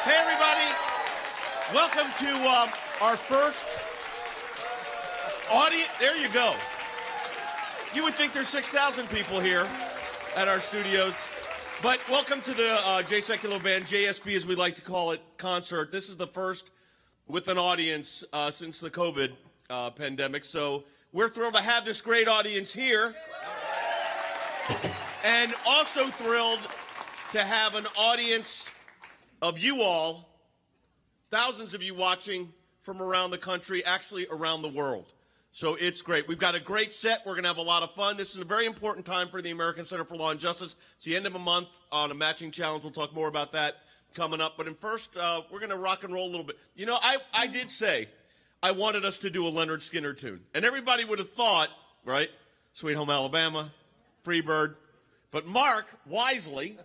Hey, everybody. Welcome to our first audience. There you go. You would think there's 6,000 people here at our studios. But welcome to the J. Sekulow Band, JSB as we like to call it, concert. This is the first with an audience since the COVID pandemic. So we're thrilled to have this great audience here. And also thrilled to have an audience of you all, thousands of you watching from around the country, actually around the world. So it's great. We've got a great set. We're going to have a lot of fun. This is a very important time for the American Center for Law and Justice. It's the end of a month on a matching challenge. We'll talk more about that coming up. But first, we're going to rock and roll a little bit. You know, I did say I wanted us to do a Leonard Skinner tune. And everybody would have thought, right, Sweet Home Alabama, Freebird. But Mark, wisely,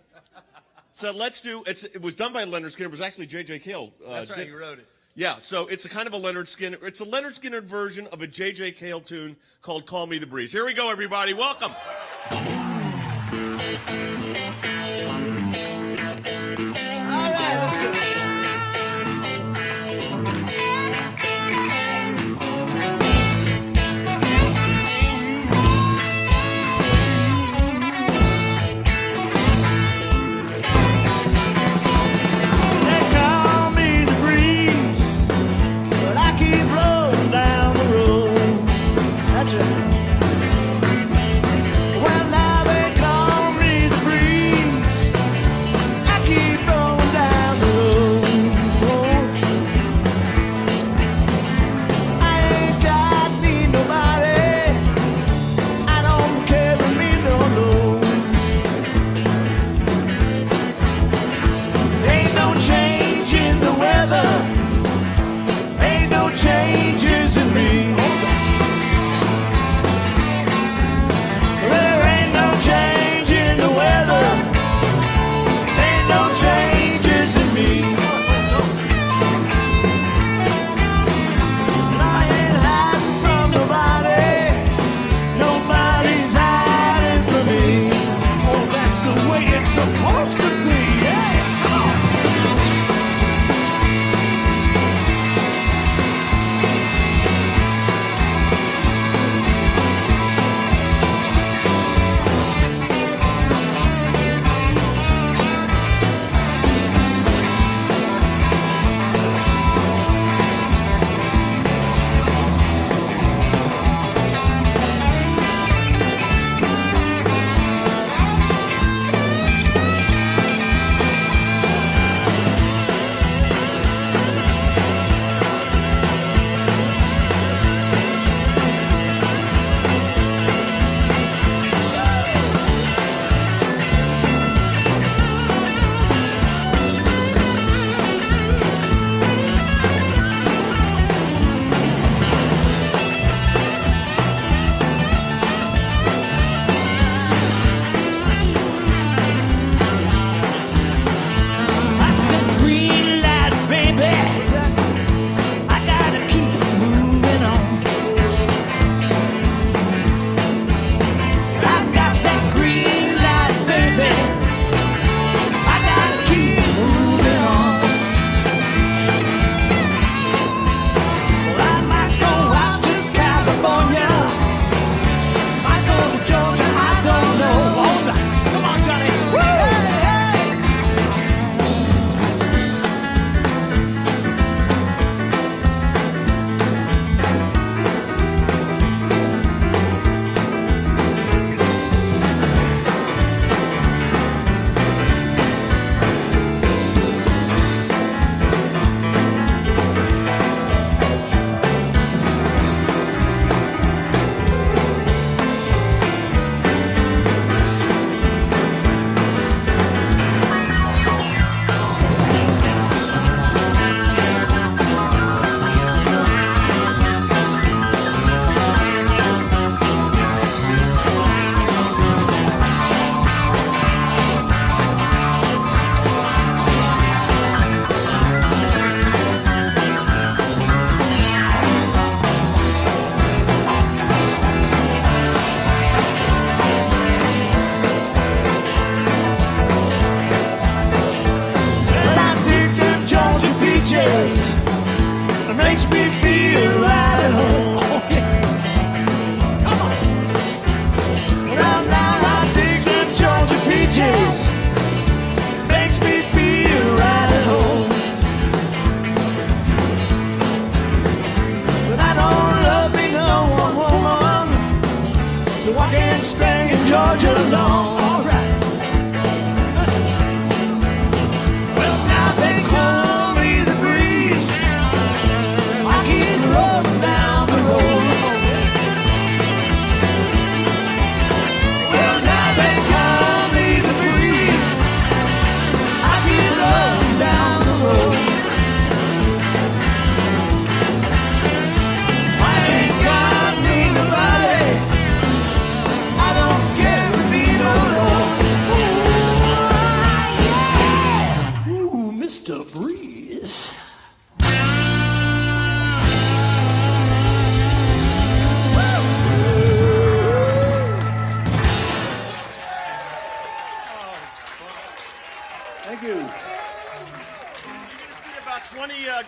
said let's do, it was done by Leonard Skinner. It was actually J.J. Cale. That's right, you wrote it. Yeah, so it's a kind of a Leonard Skinner. It's a Leonard Skinner version of a J.J. Cale tune called Call Me the Breeze. Here we go, everybody. Welcome. All right, let's go. Well, now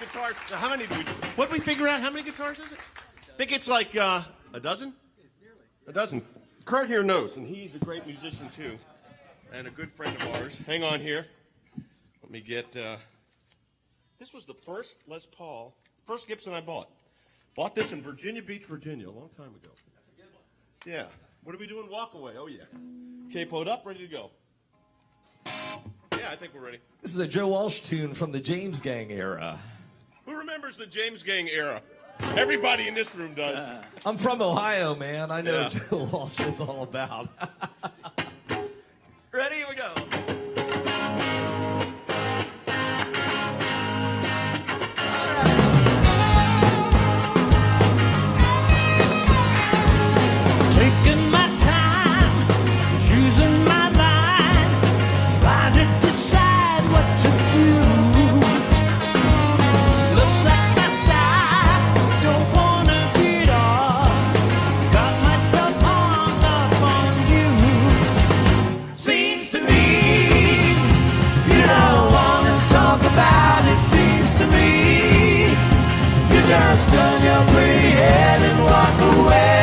guitars. How many? What did we figure out? How many guitars is it? I think it's like a dozen. A dozen. Kurt here knows, and he's a great musician too, and a good friend of ours. Hang on here. Let me get. This was the first Les Paul, first Gibson I bought. Bought this in Virginia Beach, Virginia, a long time ago. That's a good one. Yeah. What are we doing? Walk away. Oh yeah. Capoed up, ready to go. Yeah, I think we're ready. This is a Joe Walsh tune from the James Gang era. Who remembers the James Gang era? Everybody in this room does. I'm from Ohio, man. I know what Joe Walsh is all about. Ready? Here we go. Taking my time, using my mind, trying to decide what to do. Looks like my style, don't wanna get off. Got myself hung up on you. Seems to me you don't wanna talk about it. Seems to me you just turn your pretty head and walk away.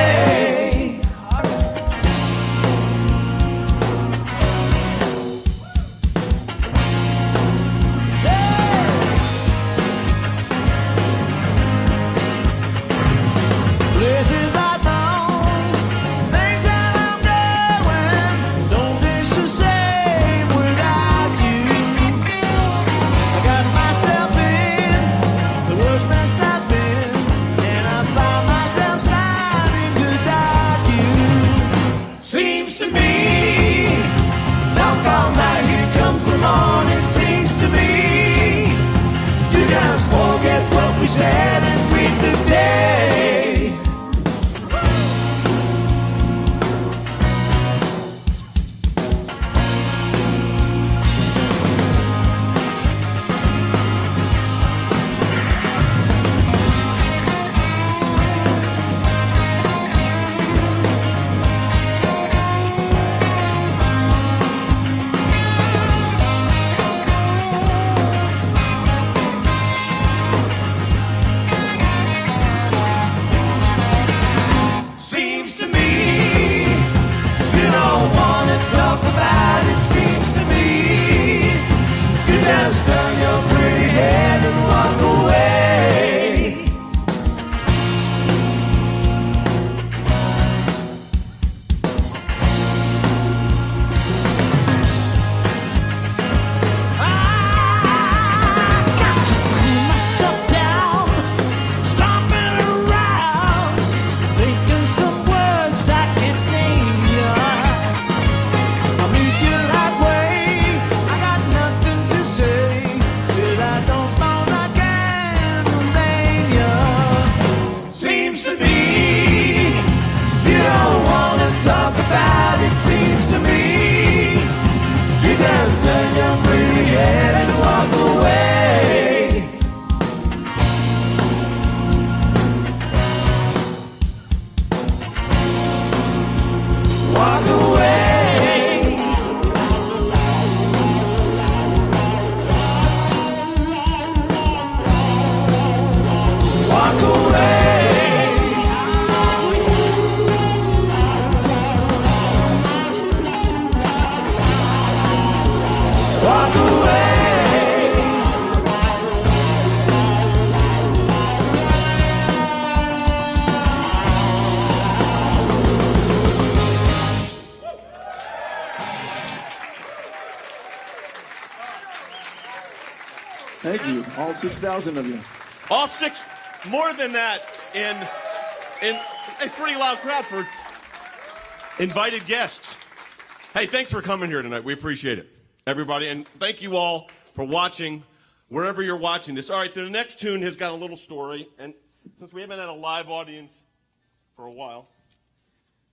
Places I know, things that I'm doing, don't taste the same without you. I got myself in the worst mess I've been, and I found myself sliding without you. Seems to me, talk all night, here comes the morning. Seems to me, you just forget what we said and greet the day. Seems to me you don't wanna talk about it. Seems to me you just turn your pretty head and walk away. I got to cool myself down, stomping around, thinking some words I can name ya. I'll meet you halfway. I got nothing to say. Till I don't spawn, I can't remain ya. Seems to me you don't wanna talk about it. Seems to me you just turn your pretty head and walk away. Walk away. Walk away. Walk away. Thank you, all 6,000 of you. All six, more than that, in a pretty loud crowd for invited guests. Hey, thanks for coming here tonight. We appreciate it, everybody, and thank you all for watching wherever you're watching this. All right, the next tune has got a little story, and since we haven't had a live audience for a while,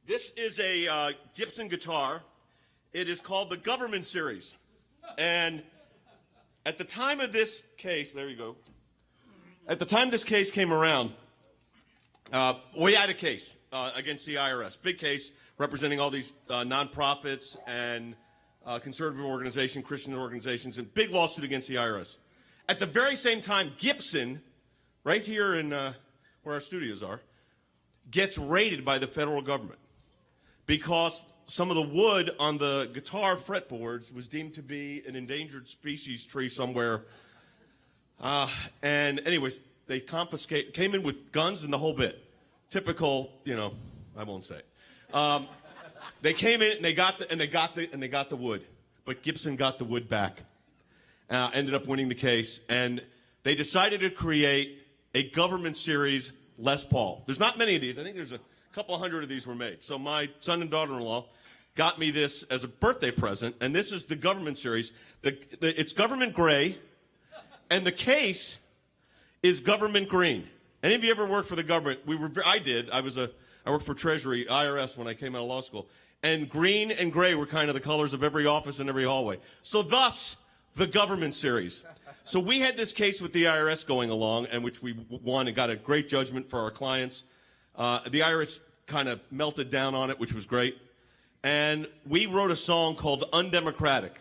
this is a Gibson guitar. It is called the Government Series, and at the time of this case, there you go. At the time this case came around, we had a case against the IRS, big case representing all these nonprofits and conservative organizations, Christian organizations, and big lawsuit against the IRS. At the very same time, Gibson, right here in where our studios are, gets raided by the federal government because some of the wood on the guitar fretboards was deemed to be an endangered species tree somewhere. And anyways, they came in with guns and the whole bit. Typical, I won't say it. They came in and they got the wood, but Gibson got the wood back. Ended up winning the case, and they decided to create a government series, Les Paul. There's not many of these. I think there's a couple hundred of these were made. So my son and daughter-in-law got me this as a birthday present, and this is the government series. It's government gray, and the case is government green. Any of you ever worked for the government? I did. I worked for Treasury, IRS, when I came out of law school. And green and gray were kind of the colors of every office and every hallway. So thus, the government series. So we had this case with the IRS going along, and which we won and got a great judgment for our clients. The IRS kind of melted down on it, which was great. And we wrote a song called Undemocratic.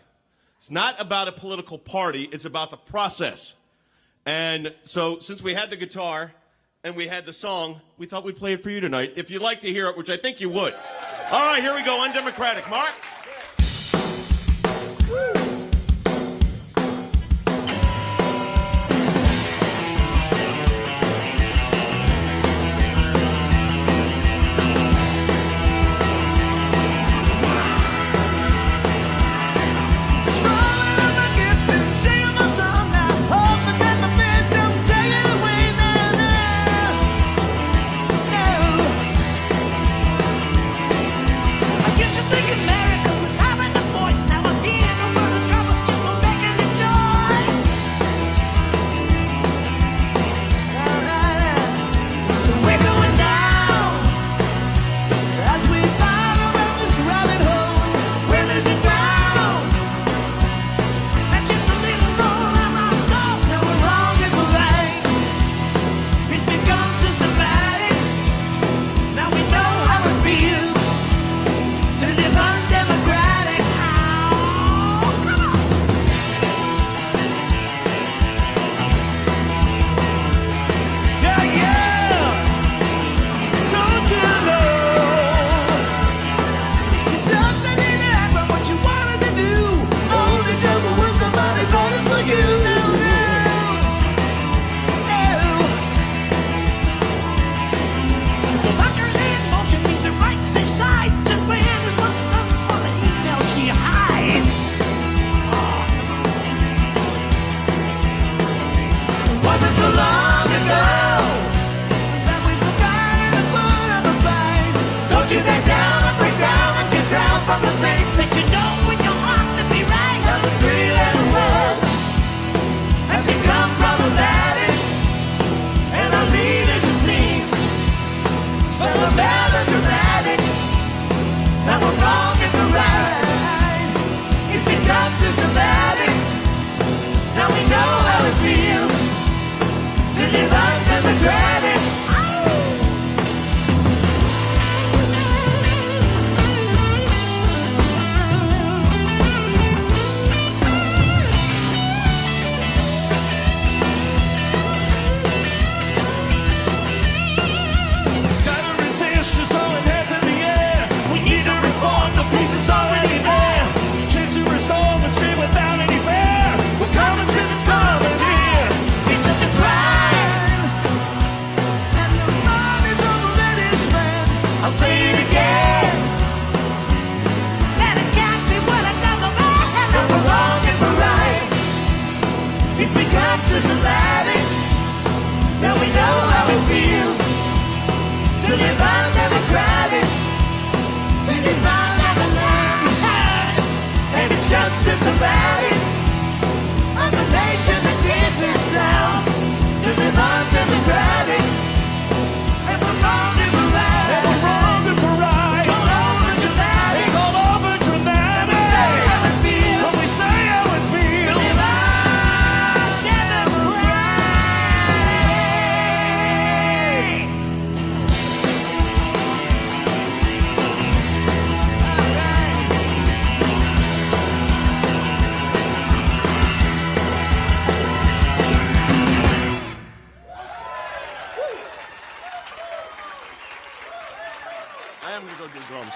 It's not about a political party. It's about the process. And so since we had the guitar and we had the song, we thought we'd play it for you tonight. If you'd like to hear it, which I think you would. All right, here we go. Undemocratic. Mark? I guess you think America go do drums.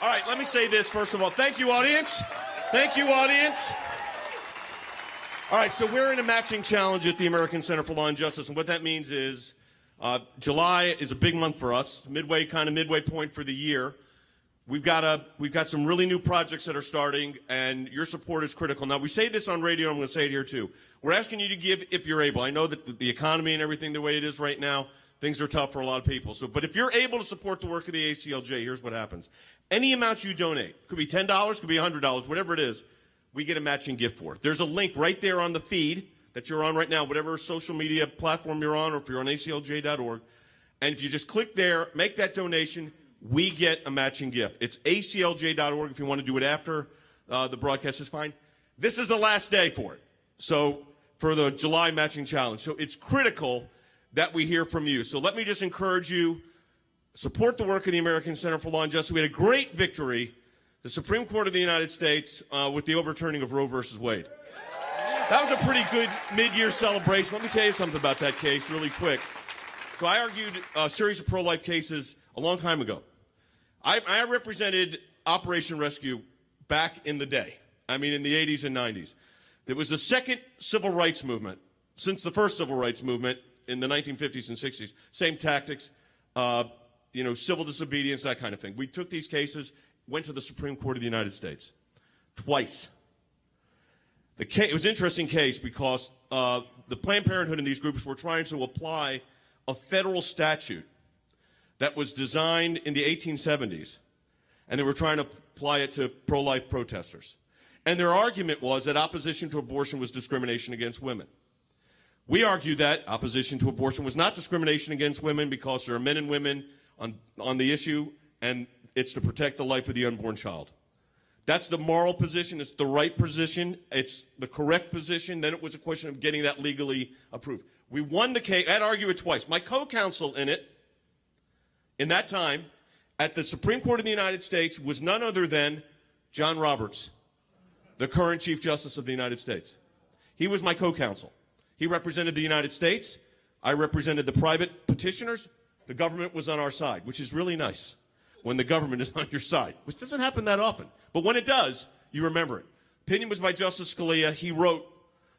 All right, let me say this first of all. Thank you, audience. Thank you, audience. All right, so we're in a matching challenge at the American Center for Law and Justice, and what that means is July is a big month for us, midway point for the year. We've got some really new projects that are starting, and your support is critical. Now, we say this on radio, I'm going to say it here too. We're asking you to give if you're able. I know that the economy and everything the way it is right now, things are tough for a lot of people. But if you're able to support the work of the ACLJ, here's what happens. Any amount you donate, could be $10, could be $100, whatever it is, we get a matching gift for it. There's a link right there on the feed that you're on right now, whatever social media platform you're on, or if you're on aclj.org. And if you just click there, make that donation, we get a matching gift. It's aclj.org. If you want to do it after the broadcast is fine. This is the last day for it. So for the July matching challenge. So it's critical that we hear from you. So let me just encourage you, support the work of the American Center for Law and Justice. We had a great victory, the Supreme Court of the United States, with the overturning of Roe versus Wade. That was a pretty good mid-year celebration. Let me tell you something about that case really quick. So I argued a series of pro-life cases a long time ago. I represented Operation Rescue back in the day. I mean, in the 80s and 90s. It was the second civil rights movement since the first civil rights movement in the 1950s and 60s. Same tactics, civil disobedience, that kind of thing. We took these cases, went to the Supreme Court of the United States twice. It was an interesting case because the Planned Parenthood and these groups were trying to apply a federal statute that was designed in the 1870s, and they were trying to apply it to pro-life protesters. And their argument was that opposition to abortion was discrimination against women. We argue that opposition to abortion was not discrimination against women because there are men and women on the issue, and it's to protect the life of the unborn child. That's the moral position. It's the right position. It's the correct position. Then it was a question of getting that legally approved. We won the case. I had to argue it twice. My co-counsel in it, in that time, at the Supreme Court of the United States was none other than John Roberts, the current Chief Justice of the United States. He was my co-counsel. He represented the United States. I represented the private petitioners. The government was on our side, which is really nice when the government is on your side, which doesn't happen that often. But when it does, you remember it. Opinion was by Justice Scalia. He wrote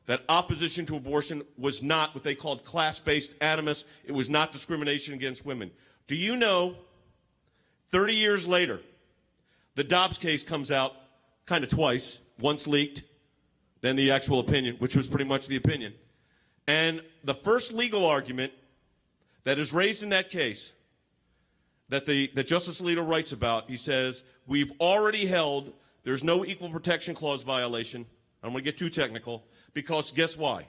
that opposition to abortion was not what they called class-based animus. It was not discrimination against women. Do you know, 30 years later, the Dobbs case comes out kind of twice, once leaked, then the actual opinion, which was pretty much the opinion. And the first legal argument that is raised in that case that Justice Alito writes about, he says, we've already held there's no Equal Protection Clause violation. I don't want to get too technical, because guess why?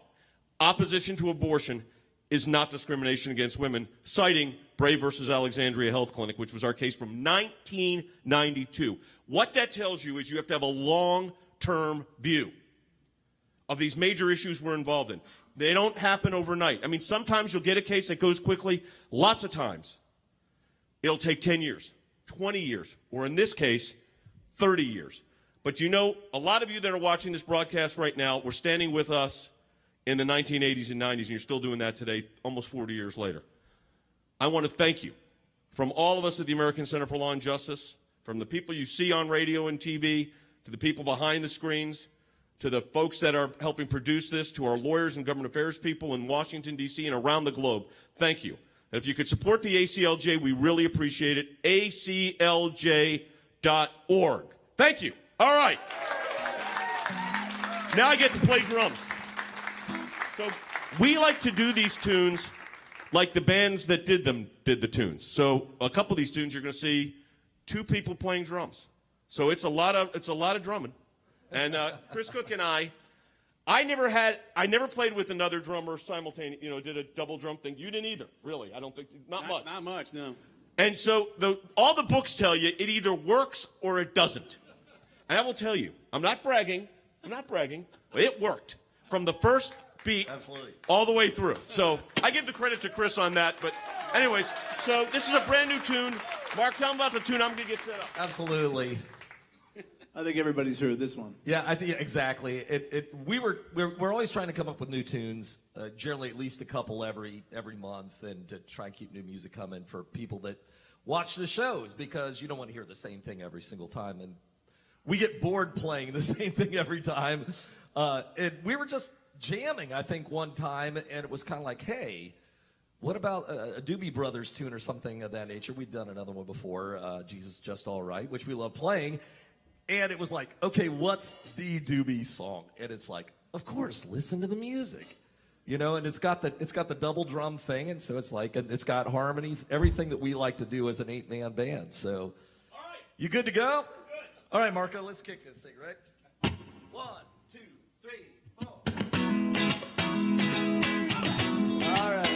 Opposition to abortion is not discrimination against women, citing Bray versus Alexandria Health Clinic, which was our case from 1992. What that tells you is you have to have a long-term view of these major issues we're involved in. They don't happen overnight. I mean, sometimes you'll get a case that goes quickly. Lots of times, it'll take 10 years, 20 years, or in this case, 30 years. But you know, a lot of you that are watching this broadcast right now were standing with us in the 1980s and 90s, and you're still doing that today, almost 40 years later. I want to thank you from all of us at the American Center for Law and Justice, from the people you see on radio and TV, to the people behind the screens, to the folks that are helping produce this, to our lawyers and government affairs people in Washington, D.C. and around the globe. Thank you. And if you could support the ACLJ, we really appreciate it. aclj.org. Thank you. All right. Now I get to play drums. So we like to do these tunes like the bands that did the tunes. So a couple of these tunes you're going to see two people playing drums. So it's a lot of drumming. And Chris Cook and I never played with another drummer simultaneously, did a double drum thing. You didn't either, really. I don't think, not much. Not much, no. And so all the books tell you it either works or it doesn't. And I will tell you, I'm not bragging, but it worked from the first beat all the way through. So I give the credit to Chris on that. But anyways, so this is a brand new tune. Mark, tell them about the tune. I'm going to get set up. Absolutely. I think everybody's heard this one. Yeah, I think exactly. We're always trying to come up with new tunes, generally at least a couple every month, and to try and keep new music coming for people that watch the shows because you don't want to hear the same thing every single time. And we get bored playing the same thing every time. And we were just jamming, I think, one time, and it was kind of like, hey, what about a Doobie Brothers tune or something of that nature? We'd done another one before, Jesus Just All Right, which we love playing. And it was like, okay, what's the Doobie song? And it's like, of course, listen to the music. You know, and it's got the double drum thing, and so it's like, and it's got harmonies, everything that we like to do as an 8-man band. So, all right, you good to go? Good. All right, Marco, let's kick this thing, right? 1, 2, 3, 4. All right.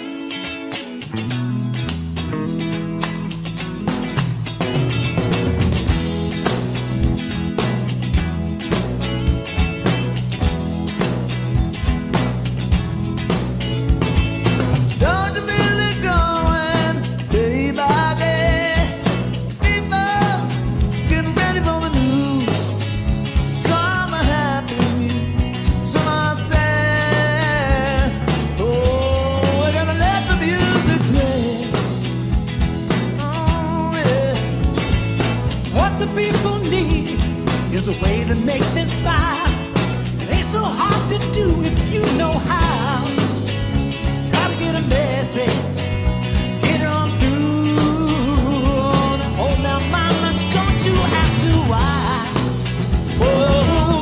Is a way to make them smile. It ain't so hard to do if you know how. Gotta get a message, get it on through. Oh, now, mama, don't you have to why? Oh,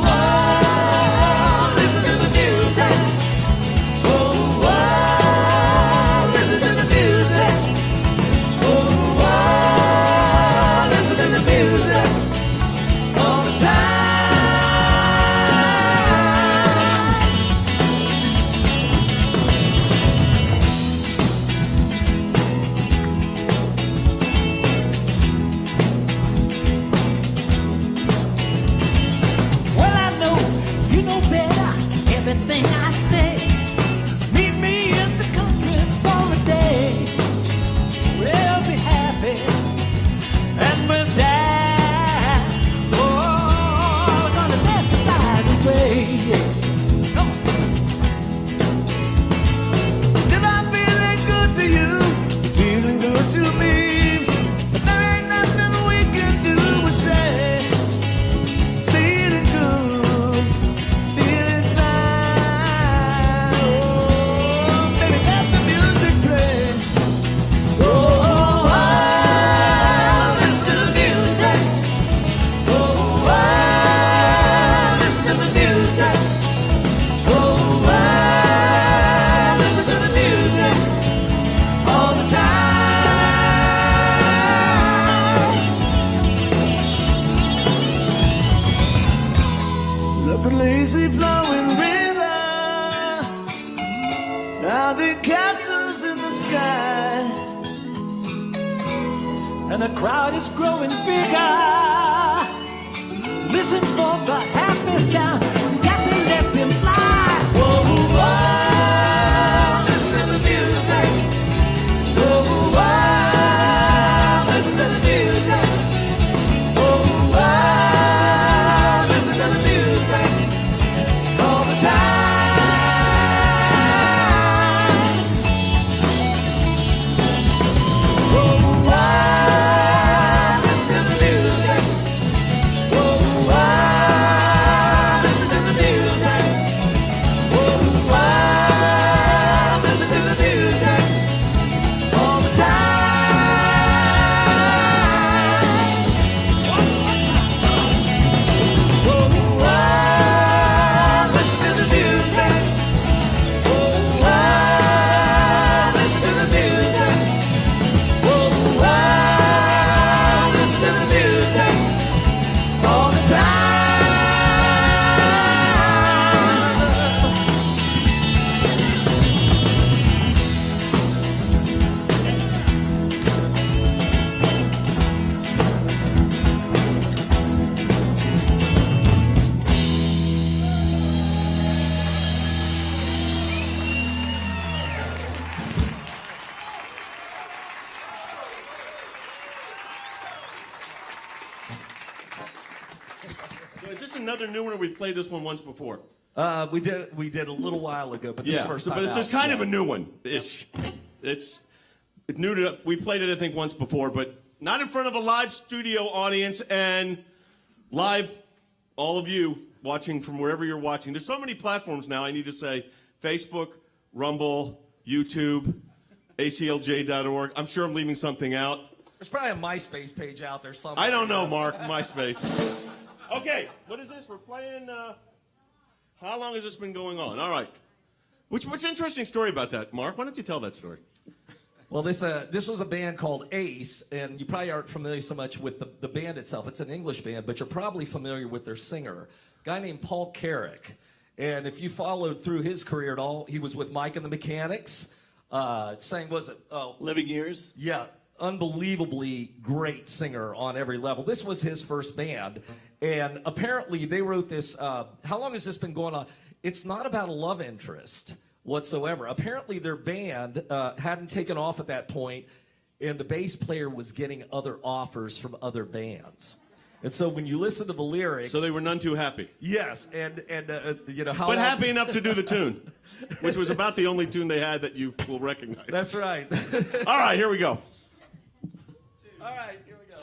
oh, listen to the music. Oh, oh, listen to the music. Oh, oh, listen to the music. Everything I say, meet me in the country for a day. We'll be happy and we'll die. Oh, we're gonna dance a night away. Come on. If I'm feeling good to you, feeling good to me, but there ain't nothing we can do but say, feeling good, feeling fine. Lazy flowing river, building castles in the sky, and the crowd is growing bigger. Listen for the happy sound, got to let them fly. Whoa, whoa, listen to the music. Whoa, whoa, listen to the music. Whoa, whoa, listen to the music. All the time. Oh, wow, listen to the music. Oh, wow, listen to the music. Oh, wow, listen to the music. All the time. Oh, wow, listen to the music. Oh, wow, listen to the music. Oh, wow, listen to the music. All the time. So is this another new one, or we played this one once before? We did a little while ago, but this is the first time but this is out. kind of a new one. It's new to. We played it, I think, once before, but not in front of a live studio audience and live, all of you watching from wherever you're watching. There's so many platforms now, I need to say, Facebook, Rumble, YouTube, aclj.org. I'm sure I'm leaving something out. There's probably a MySpace page out there somewhere. I don't know, Mark, MySpace. Okay, what is this? We're playing, how long has this been going on? All right. What's an interesting story about that, Mark? Why don't you tell that story? Well, this was a band called Ace, and you probably aren't familiar so much with the band itself. It's an English band, but you're probably familiar with their singer, a guy named Paul Carrick. And if you followed through his career at all, he was with Mike and the Mechanics, sang, was it? Living Years? Yeah, unbelievably great singer on every level. This was his first band, and apparently they wrote this, how long has this been going on? It's not about a love interest whatsoever. Apparently their band hadn't taken off at that point, and the bass player was getting other offers from other bands. And so when you listen to the lyrics... So they were none too happy. Yes, and you know how... But happy enough to do the tune, which was about the only tune they had that you will recognize. That's right. All right, here we go. All right, here we go.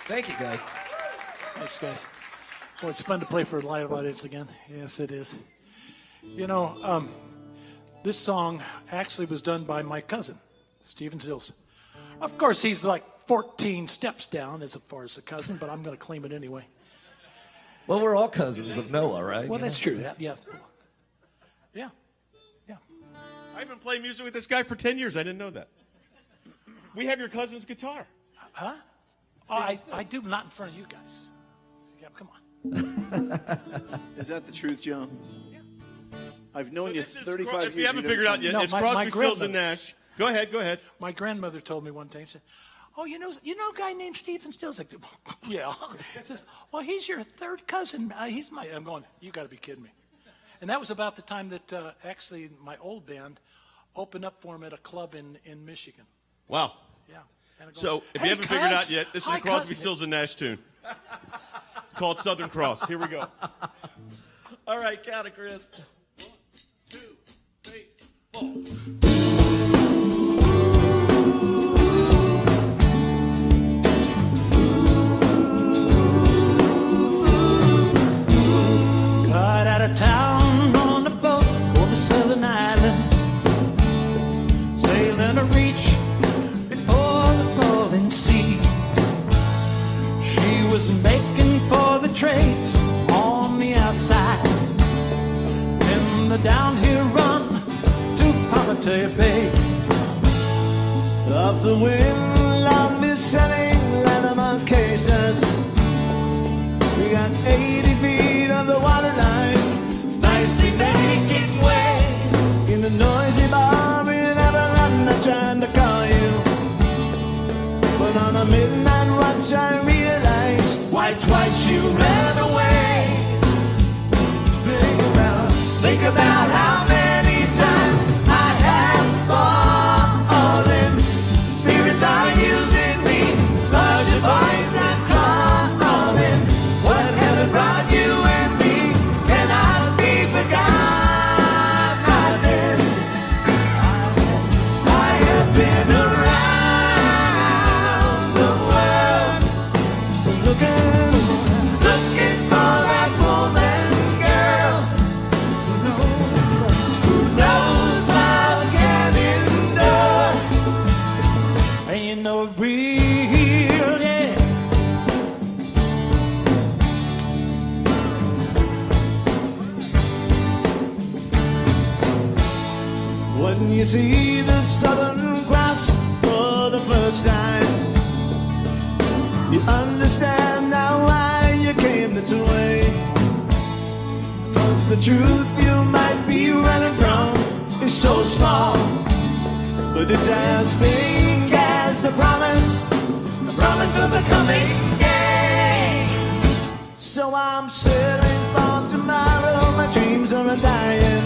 Thank you, guys. Thanks, guys. Well, it's fun to play for a live audience again. Yes, it is. You know, this song actually was done by my cousin, Stephen Sills. Of course, he's like 14 steps down as far as a cousin, but I'm going to claim it anyway. Well, we're all cousins of Noah, right? Well, that's true. Yeah. Yeah. I've been playing music with this guy for 10 years. I didn't know that. We have your cousin's guitar. Huh? Oh, I do, not in front of you guys. Yeah, come on. Is that the truth, John? Yeah. I've known you This is 35 If years. you haven't figured out yet, No, it's my Crosby, Stills, grandmother. and Nash. Go ahead. My grandmother told me one day, she said, "Oh, you know a guy named Stephen Stills?" Like, yeah. She says, "Well, he's your third cousin. He's my." I'm going, "You got to be kidding me!" And that was about the time that actually my old band opened up for him at a club in Michigan. Wow. Yeah. And I'm going, So, if "Hey, you haven't figured cuz, out yet, this is hi, a Crosby, cousin." Stills, and Nash tune. It's called Southern Cross. Here we go. All right, count it, Chris. 1, 2, 3, 4. Got out of town on a boat for the southern islands, sailing to reach before the calling sea. She was making for the trades on the outside, in the downhill run to Poverty Bay. Off the wind, lonely sailing, land of Marquesas. We got 80 feet of the waterline, Nicely making way. in the noisy bar, we never run. I tried to call you, but on a midnight watch I realized Why twice you ran away? Think about how many times I have fallen. Spirits are using me, larger voices calling. What heaven brought you and me cannot be forgotten. I have been around the world, looking for that woman, girl, who knows love can endure. And you know it real, yeah. when you see the Southern Cross for the first time, you understand now why you came this way. 'Cause the truth you might be running from is so small, but it's as big as the promise of the coming day. So I'm sailing for tomorrow, my dreams are undying,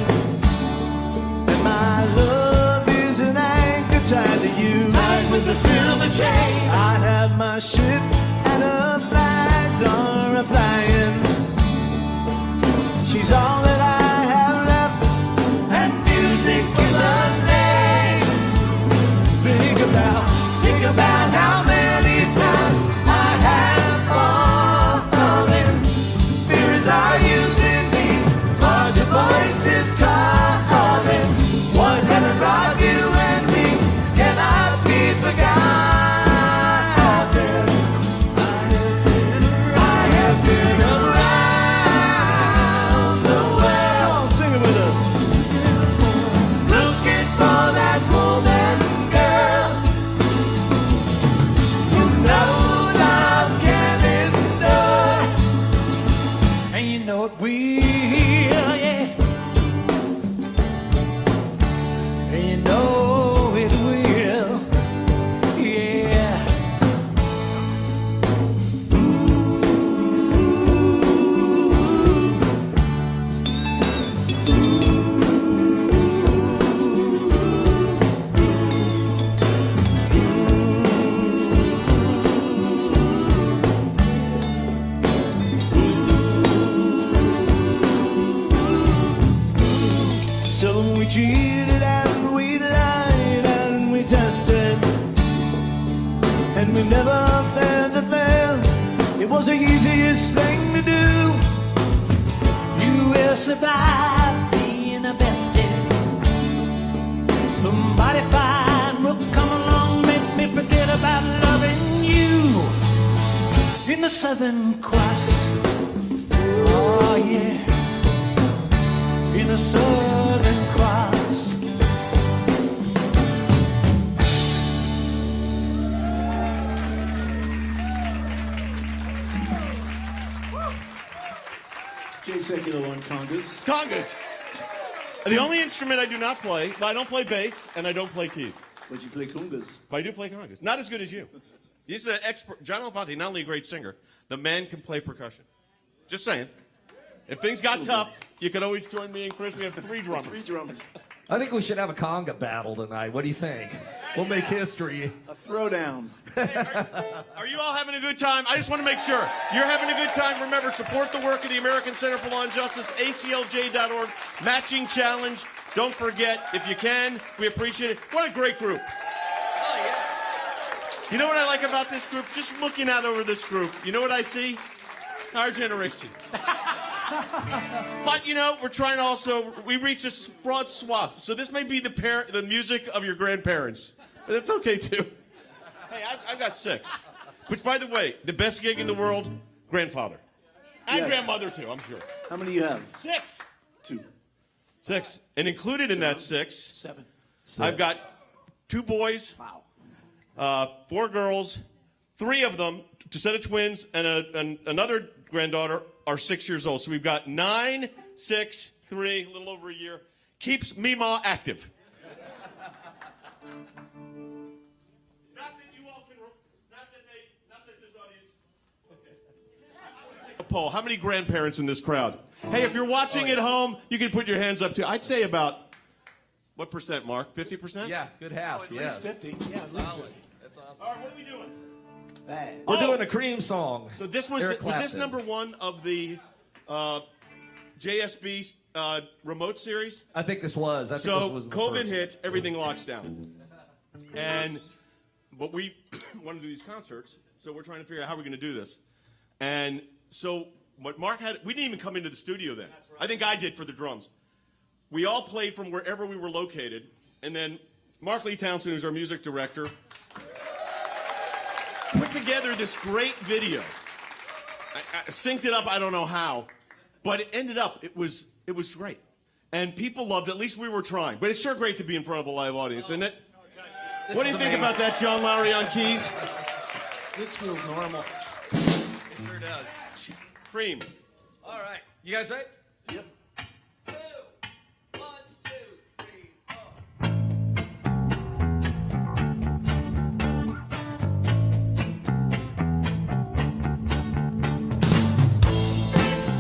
and my love is an anchor tied to you. Tied with a silver chain. I have my ship and her flags are a-flying. She's all that I have left, And music is her name. Think about how many times I have fallen. Spirits are using me, larger voices calling. What heaven brought you and me cannot be forgotten. I have been around the world, sing it with us. looking for that woman, girl, who knows love can endure. And you know it will, yeah. And you know it will, yeah. So we cheated and we lied and we tested, and we never failed to fail. It was the easiest thing to do. You will survive being a bestie. Somebody fine will come along, make me forget about loving you. In the Southern Cross, oh yeah, in the Southern Cross. Jay Sekulow on congas. Congas. The only instrument I do not play, I don't play bass and I don't play keys. But you play congas. But I do play congas. Not as good as you. He's an expert. John Elefante, not only a great singer, the man can play percussion. Just saying. If things got tough, you could always join me and Chris. We have 3 drummers. 3 drummers. I think we should have a conga battle tonight. What do you think? We'll make history. A throwdown. Are you all having a good time? I just want to make sure you're having a good time. Remember, support the work of the American Center for Law and Justice, ACLJ.org, matching challenge. Don't forget, if you can, we appreciate it. What a great group. You know what I like about this group? Just looking out over this group, you know what I see? Our generation. But, you know, we're trying to also, we reach a broad swath. So this may be the music of your grandparents. But that's okay, too. Hey, I've got 6. Which, by the way, the best gig in the world, grandfather. And Yes. grandmother, too, I'm sure. How many do you have? 6. 2. 6. And included in that 6, 7. I've got 2 boys, Wow. 4 girls, 3 of them, a set of twins, and another granddaughter are 6 years old. So we've got 9, 6, 3, a little over a year. Keeps Mima active. Not that you all can, not that this audience. Okay. A poll. How many grandparents in this crowd? Hey, if you're watching at home, you can put your hands up too. I'd say about, what percent, Mark? 50%? Yeah, good half. Yes. 50. Yeah, at least 50. That's awesome. All right, what are we doing? Bad. We're Oh. doing a Cream song. So this was Eric was this Clapton. number 1 of the JSB remote series? I think this was. I think So this was the COVID first. hits, everything locks down, but we want to do these concerts, so we're trying to figure out how we're going to do this. And so what Mark had, we didn't even come into the studio then. I think I did for the drums. We all played from wherever we were located, and then Mark Lee Townsend, who's our music director, put together this great video. I synced it up, I don't know how, but it ended up, it was great. And people loved it, at least we were trying. But it's sure great to be in front of a live audience, isn't it? What do you think about that, John Lowry on keys? This feels normal. Sure does. Cream. All right. You guys ready? Yep. 2, 1, 2, 3, 4.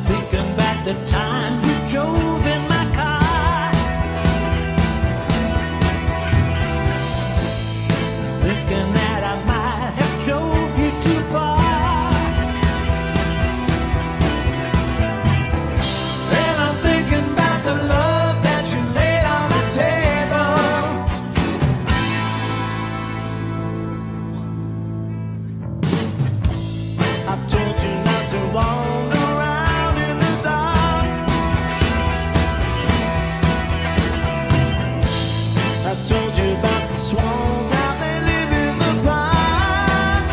Thinking back the time you drove in my car, thinking that I might have drove you too far. And I'm thinking about the love that you laid on the table. I told you not to wander around in the dark. I told you about the swans, how they live in the park.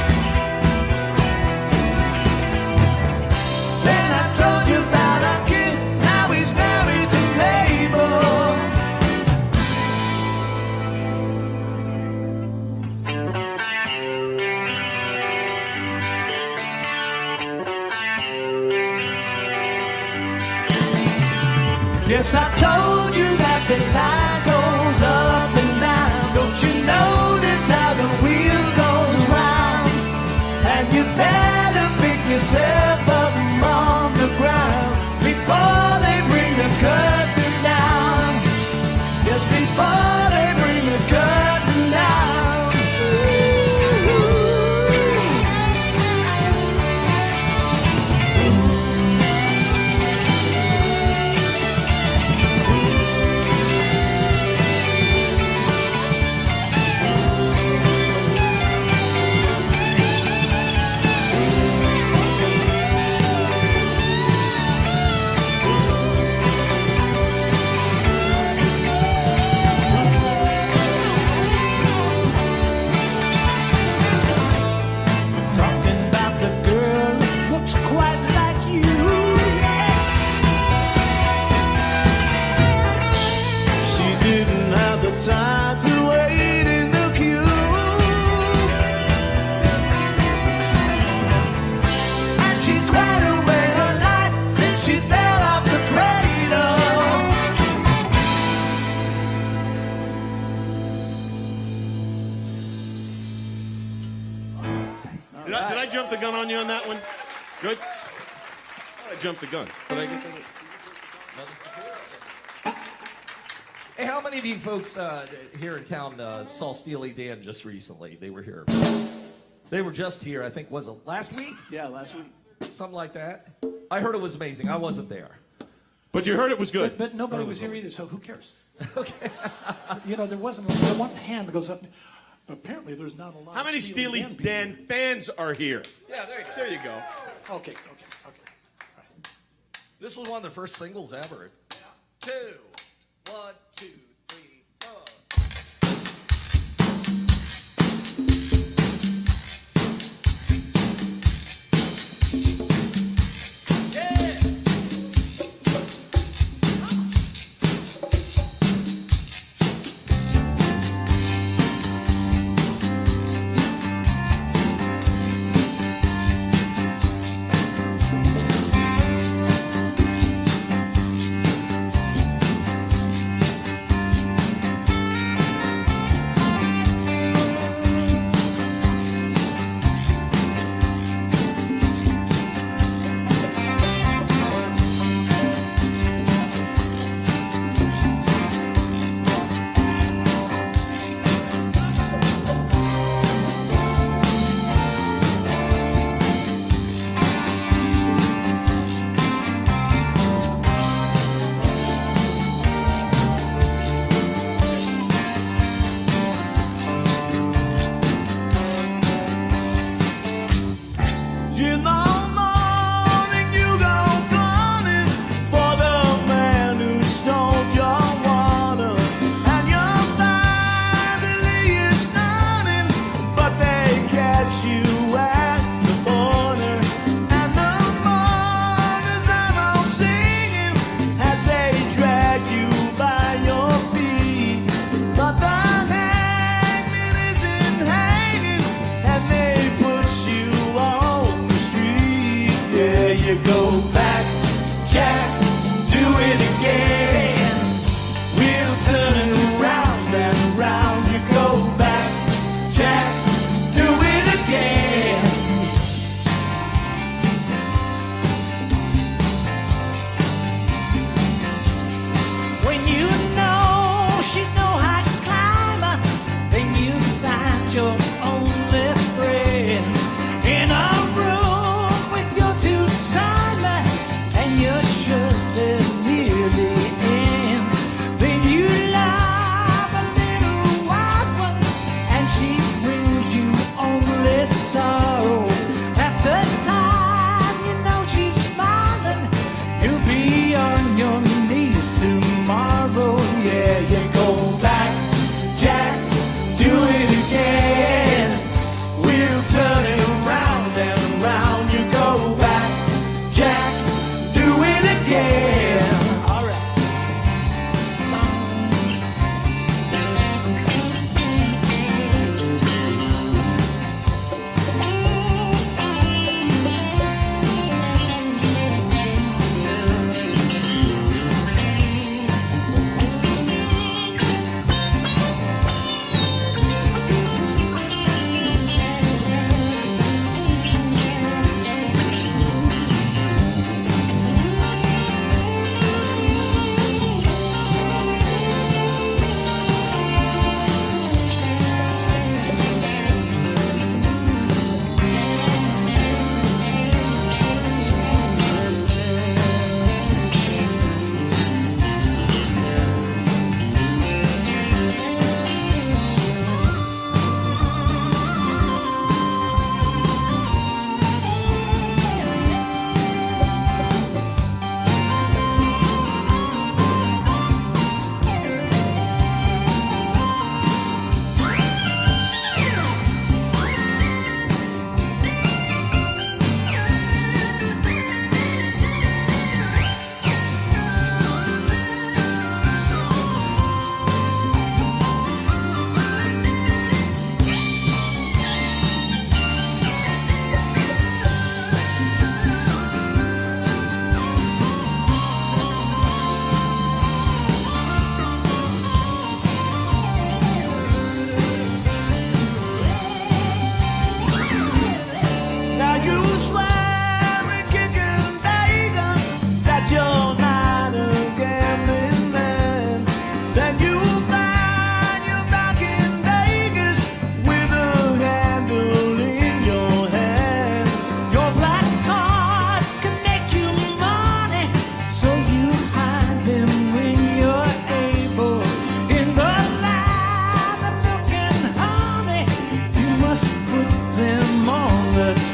Then I told you about our kid, now he's married to Mabel. Yes, I told you that the line goes up and down. Don't you notice how the wheel goes round? And you better pick yourself up on the ground before they bring the curtain down. Yes, before they bring the curtain down. jump the gun on you on that one? Good. I jumped the gun, but I guess I did. Hey, how many of you folks here in town saw Steely Dan just recently? They were here. They were just here, I think, was it last week? Yeah, last week. Something like that. I heard it was amazing. I wasn't there. But you heard it was good. But nobody was here either, so who cares? Okay. You know, there wasn't the one hand that goes up. Apparently, there's not a lot. How many of Steely people Dan fans are here? Yeah, there you go. There you go. Okay. All right. This was one of their first singles ever. 2, 1, 2, 3, 4. Yeah!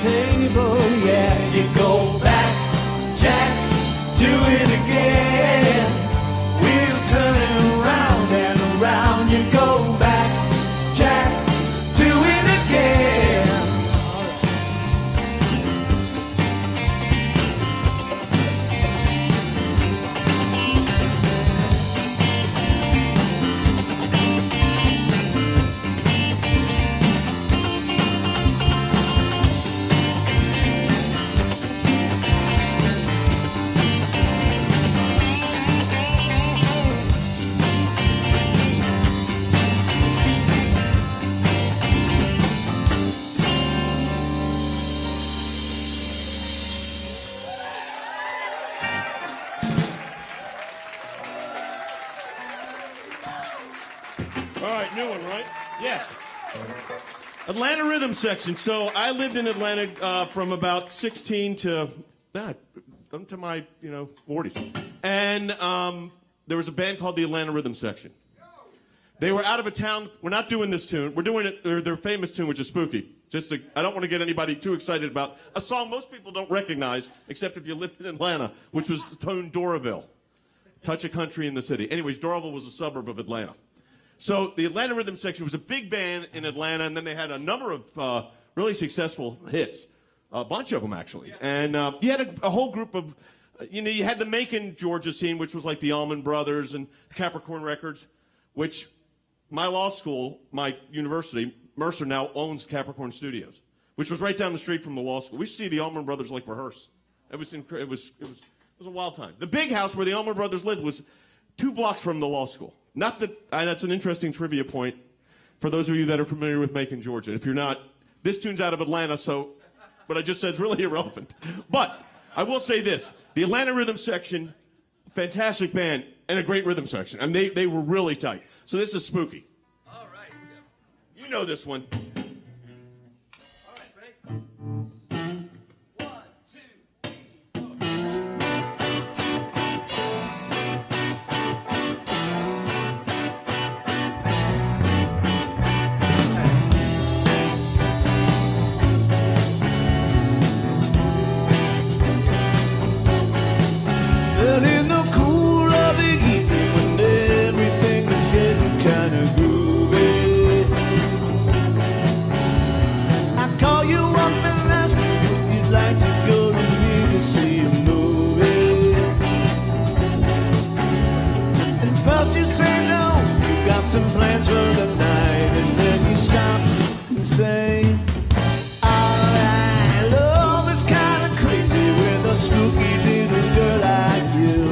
table, yeah. You go back, Jack, do it again. Wheels turning round and around. You go back, Jack, do it again. All right, new one, right? Yes. Atlanta rhythm section. So I lived in Atlanta from about 16 to my 40s, and there was a band called the Atlanta Rhythm Section. They were out of a town. We're not doing this tune. We're doing it. Their famous tune, which is Spooky. I don't want to get anybody too excited about a song most people don't recognize, except if you lived in Atlanta, which was the tune Doraville, Touch a Country in the City. Anyways, Doraville was a suburb of Atlanta. So the Atlanta Rhythm Section was a big band in Atlanta, and then they had a number of really successful hits, a bunch of them actually. And you had a whole group of, you had the Macon, Georgia scene, which was like the Allman Brothers and Capricorn Records, which my law school, my university, Mercer now owns Capricorn Studios, which was right down the street from the law school. We used to see the Allman Brothers like rehearse. It was a wild time. The big house where the Allman Brothers lived was 2 blocks from the law school. Not that, that's an interesting trivia point for those of you that are familiar with Macon, Georgia. If you're not, this tune's out of Atlanta, so what I just said is really irrelevant. But I will say this, the Atlanta Rhythm Section, fantastic band, and a great rhythm section. I mean, they were really tight. So this is Spooky. All right. You know this one. All right, ready? 1, 2, 3, 4. And in the cool of the evening, when everything is getting kind of groovy, I'd call you up and ask you if you'd like to go with me to see a movie. And first you say no, you got some plans for the night, and then you stop and say, alright, love is kind of crazy with a spooky little girl like you.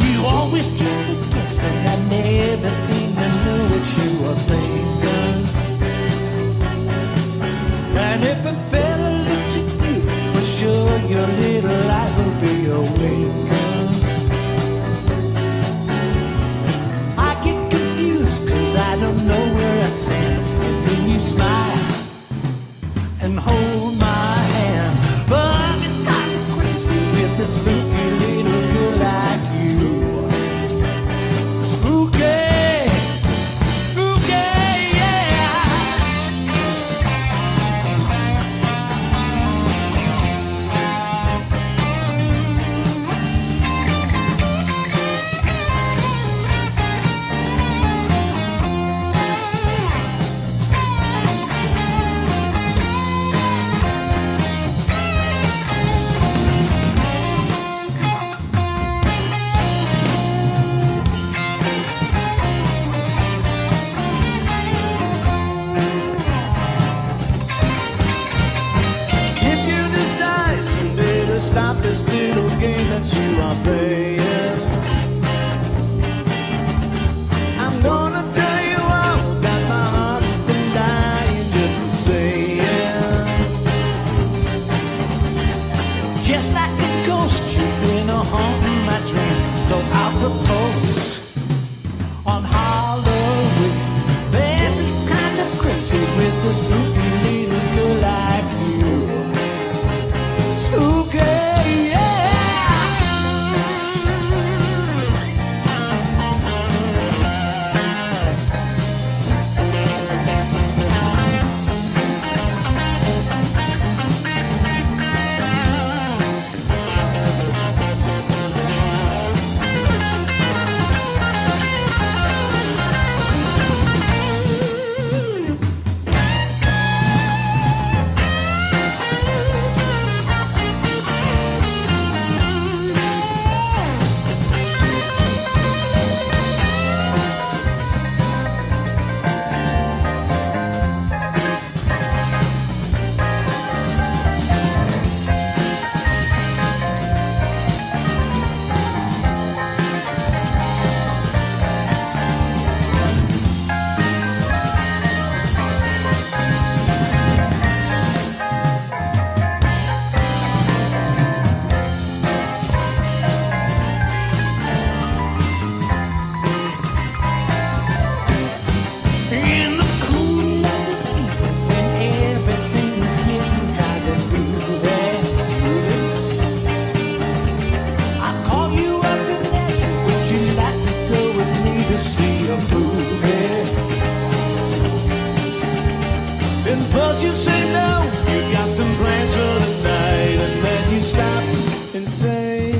You always keep me guessing. I never seem to know what you were thinking. And if a fella lets you do, for sure your little eyes will be awakened. I get confused 'cause I don't know where I stand. And then you smile and hold my hand. But it's kind of crazy with this spooky little girl like you. Spooky, spooky, yeah. If you decide someday to stop this little game that you are playing, I'm gonna tell you all that my heart has been dying just saying. Just like a ghost, you've been a haunting my dream. So I'll propose on Halloween. Baby, it's kind of crazy with this spooky little girl like you. Spooky, yeah. And first you say no, you got some plans for the night, and then you stop and say,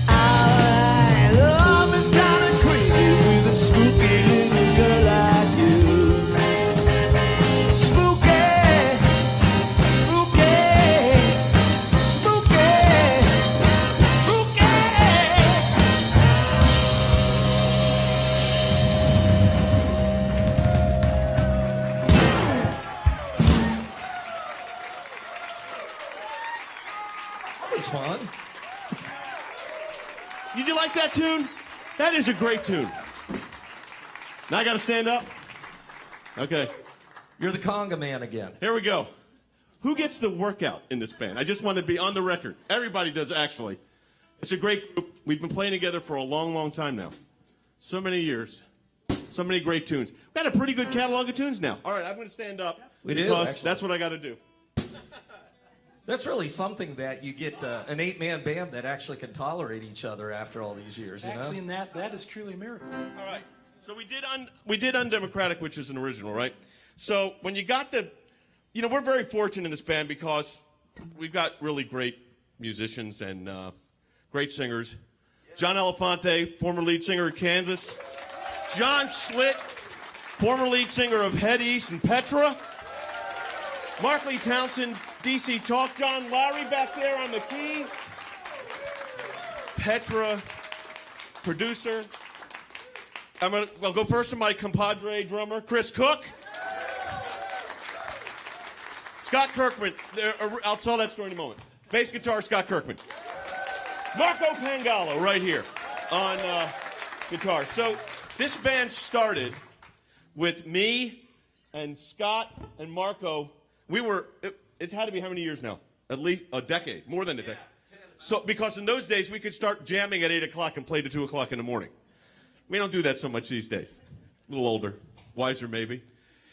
alright, love is kinda crazy with a spooky little girl like you. Spooky, spooky, spooky, spooky. That was fun. Did you like that tune? That is a great tune. Now I got to stand up? Okay, You're the conga man again. here we go. Who gets the workout in this band? I just want to be on the record. Everybody does, actually. It's a great group. We've been playing together for a long, long time now. So many years. So many great tunes. We've got a pretty good catalog of tunes now. All right, I'm going to stand up. We do, because actually. that's what I got to do. That's really something that you get an 8-man band that actually can tolerate each other after all these years, you know? Actually, in that is truly a miracle. All right. So we did Undemocratic, which is an original, right? So when you got we're very fortunate in this band because we've got really great musicians and great singers. John Elefante, former lead singer of Kansas. John Schlitt, former lead singer of Head East and Petra. Mark Lee Townsend, DC Talk. John Lowry back there on the keys. Petra, producer. I'll go first to my compadre drummer, Chris Cook. Scott Kirkman. I'll tell that story in a moment. Bass guitar, Scott Kirkman. Marco Pangalo right here on guitar. So this band started with me and Scott and Marco. It's had to be how many years now? At least a decade, more than a decade. So because in those days we could start jamming at 8 o'clock and play to 2 o'clock in the morning. We don't do that so much these days. A little older, wiser maybe.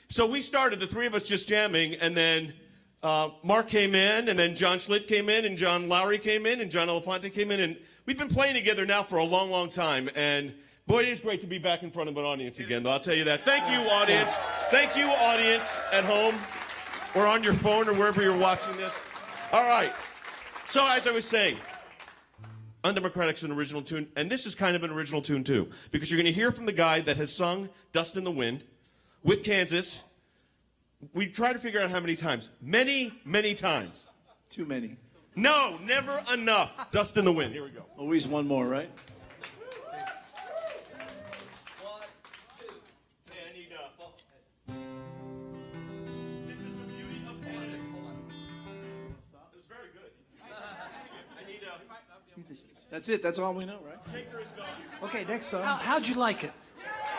So we started, the three of us just jamming, and then Mark came in, and then John Schlitt came in, and John Lowry came in, and John Elefante came in, and we've been playing together now for a long, long time, and boy, it is great to be back in front of an audience again, though, I'll tell you that. Thank you, audience. Thank you, audience at home, or on your phone, or wherever you're watching this. All right. So as I was saying, Undemocratic's an original tune, and this is kind of an original tune, too, because you're going to hear from the guy that has sung Dust in the Wind with Kansas. We try to figure out how many times. Many, many times. Too many. No, never enough. Dust in the Wind. Here we go. Always one more, right? This is the beauty of music. It was very good. I need That's it. That's all we know, right? shaker is gone. Okay, next song. How'd you like it?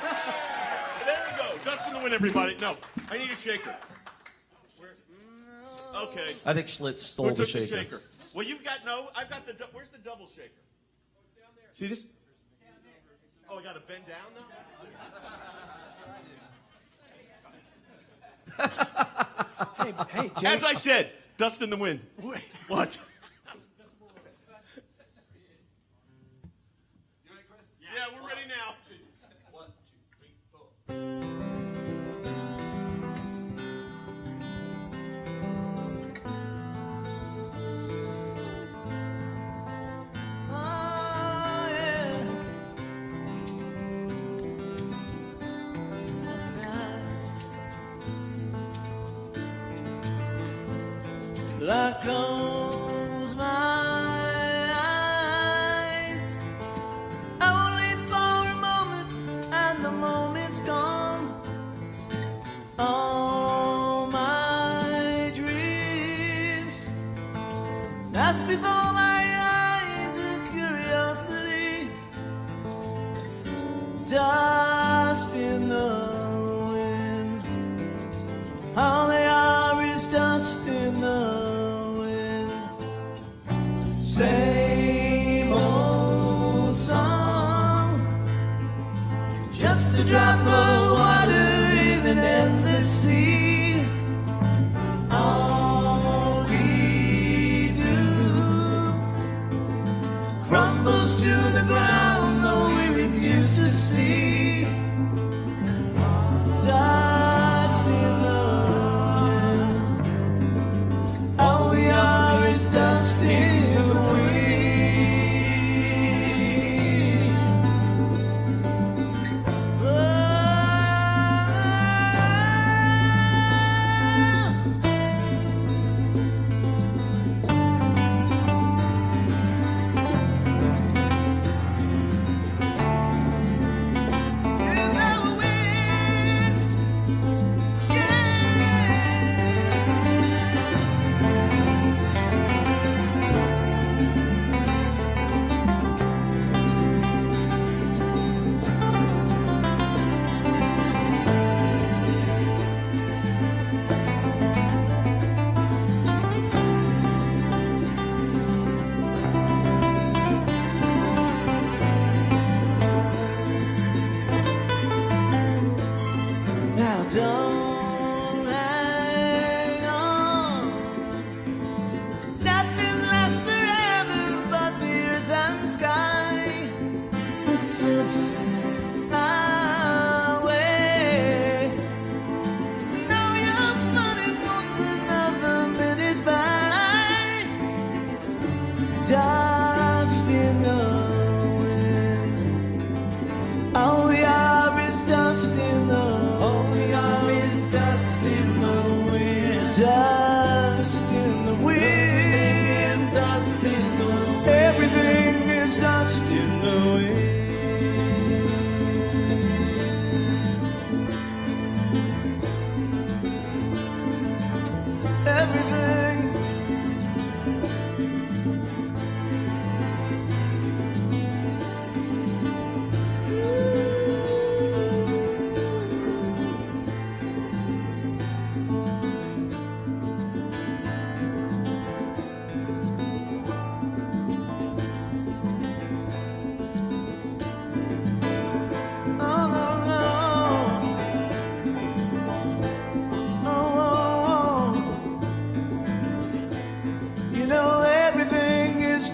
There we go. Dust in the Wind, everybody. No, I need a shaker. Okay. I think Schlitz stole Who the took shaker. Well, you've got I've got where's the double shaker? See this? Oh, I got to bend down now? Hey, Jay. As I said, Dust in the Wind. What? Yeah, we're ready now. 1, 2, 3, 4. I close my eyes only for a moment, and the moment's gone. All my dreams just before my eyes of curiosity, dust in the wind. All they are is dust in the same old song, just a drop of water in an endless sea. All we do dust in the wind. Everything is dust in the wind. Everything.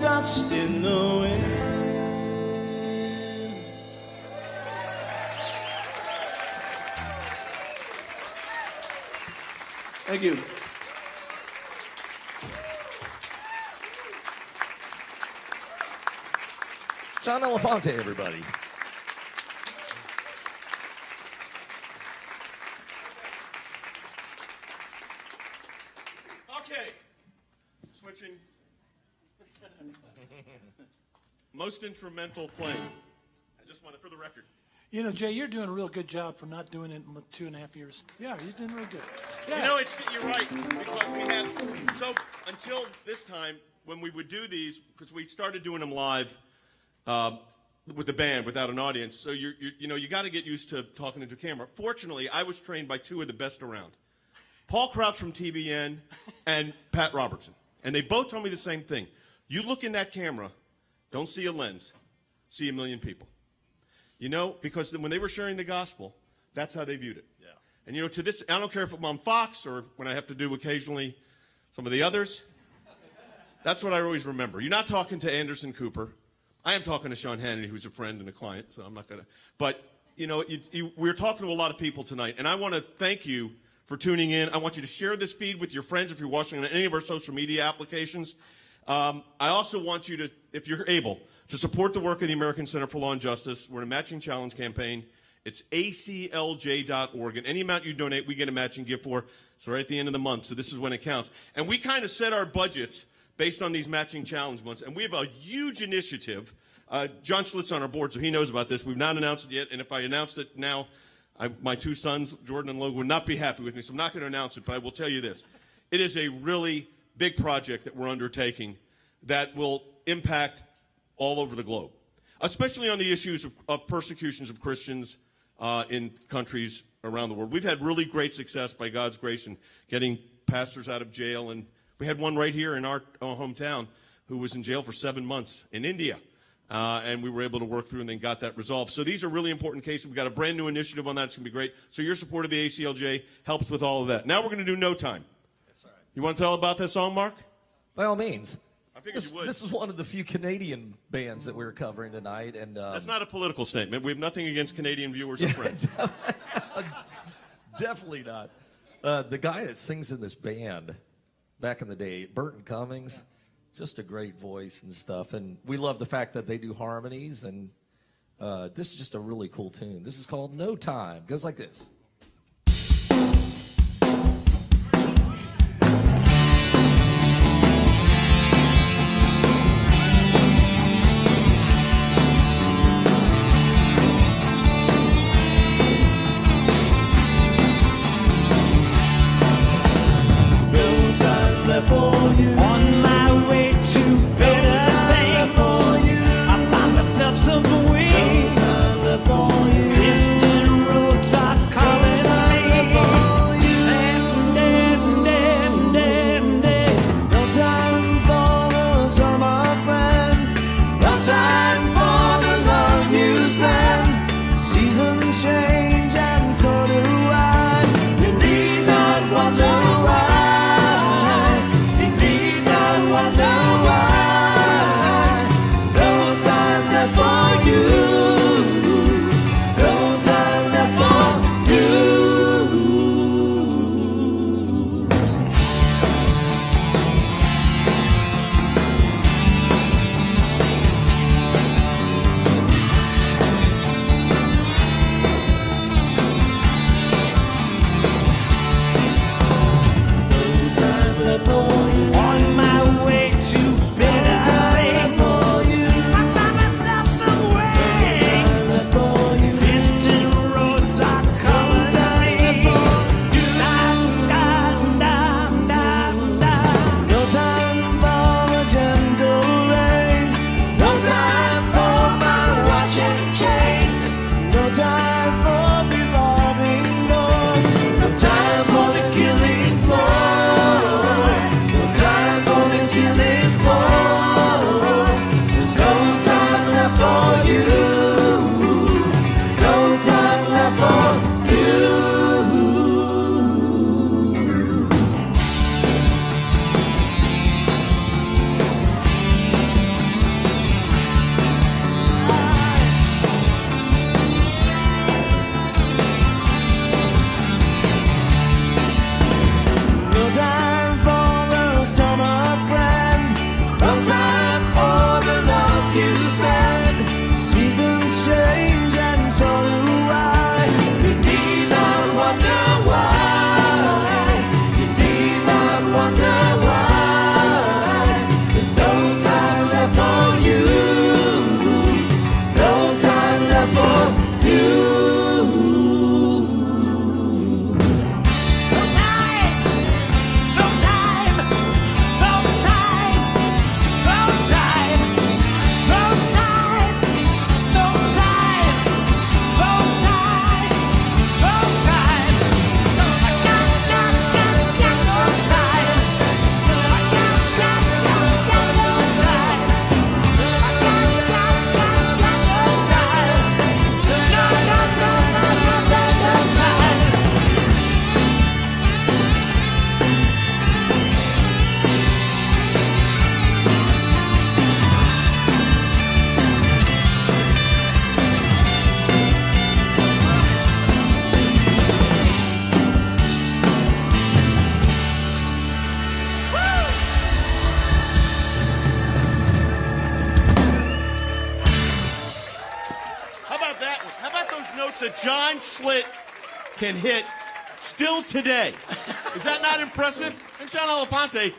Dust in the wind. Thank you. John Elefante, everybody. Okay. Switching. Most instrumental playing. I just want it for the record. You know, Jay, you're doing a real good job for not doing it in 2.5 years. Yeah, you're doing real good. Yeah. You know, you're right, because we had, so until this time, when we would do these, because we started doing them live with the band, without an audience, so you got to get used to talking into camera. Fortunately, I was trained by two of the best around, Paul Crouch from TBN and Pat Robertson, and they both told me the same thing. You look in that camera, don't see a lens, see a million people. You know, because when they were sharing the gospel, that's how they viewed it. Yeah. And you know, to this, I don't care if I'm on Fox or when I have to do occasionally some of the others. That's what I always remember. You're not talking to Anderson Cooper. I am talking to Sean Hannity, who's a friend and a client, so I'm not going to. But, you know, we're talking to a lot of people tonight, and I want to thank you for tuning in. I want you to share this feed with your friends if you're watching on any of our social media applications. I also want you to, if you're able, to support the work of the American Center for Law and Justice. We're in a matching challenge campaign. It's aclj.org, and any amount you donate, we get a matching gift for. It's right at the end of the month, so this is when it counts. And we kind of set our budgets based on these matching challenge months, and we have a huge initiative. John Schlitz on our board, so he knows about this. We've not announced it yet, and if I announced it now, my two sons, Jordan and Logan, would not be happy with me, so I'm not going to announce it, but I will tell you this. It is a really big project that we're undertaking that will impact all over the globe, especially on the issues of persecutions of Christians in countries around the world. We've had really great success by God's grace in getting pastors out of jail, and we had one right here in our hometown who was in jail for 7 months in India, and we were able to work through and then got that resolved. So these are really important cases. We've got a brand new initiative on that. It's going to be great. So your support of the ACLJ helps with all of that. Now we're going to do No Time. That's right. You want to tell about this song, Mark? By all means. I figured you would. This is one of the few Canadian bands that we're covering tonight, and that's not a political statement. We have nothing against Canadian viewers or friends. Definitely not. The guy that sings in this band back in the day, Burton Cummings, just a great voice and stuff. And we love the fact that they do harmonies, and this is just a really cool tune. This is called No Time. Goes like this. On my way to better things, I find myself some way. Distant roads are calling. On my way to better things. I find myself somewhere. Distant roads are calling me. Dum, dum, dum, dum, dum. No time for a gentle rain. No time for my watch and chain. No time for revolving doors. No time for the killing floor. No time for the killing floor. There's no time left for you. No time left for you. No time for a summer friend. No time for the love you send. Seasons change and so do I. You need not wonder why. You need not wonder why. There's no time left for you. No time left for you. No time. No time. No time. No time. No time. No time. No time. No time. I got no time. I got no time. I got no time. No time. How about that? How about those notes that John Schlitt can hit still today? Is that not impressive? And John Elefante,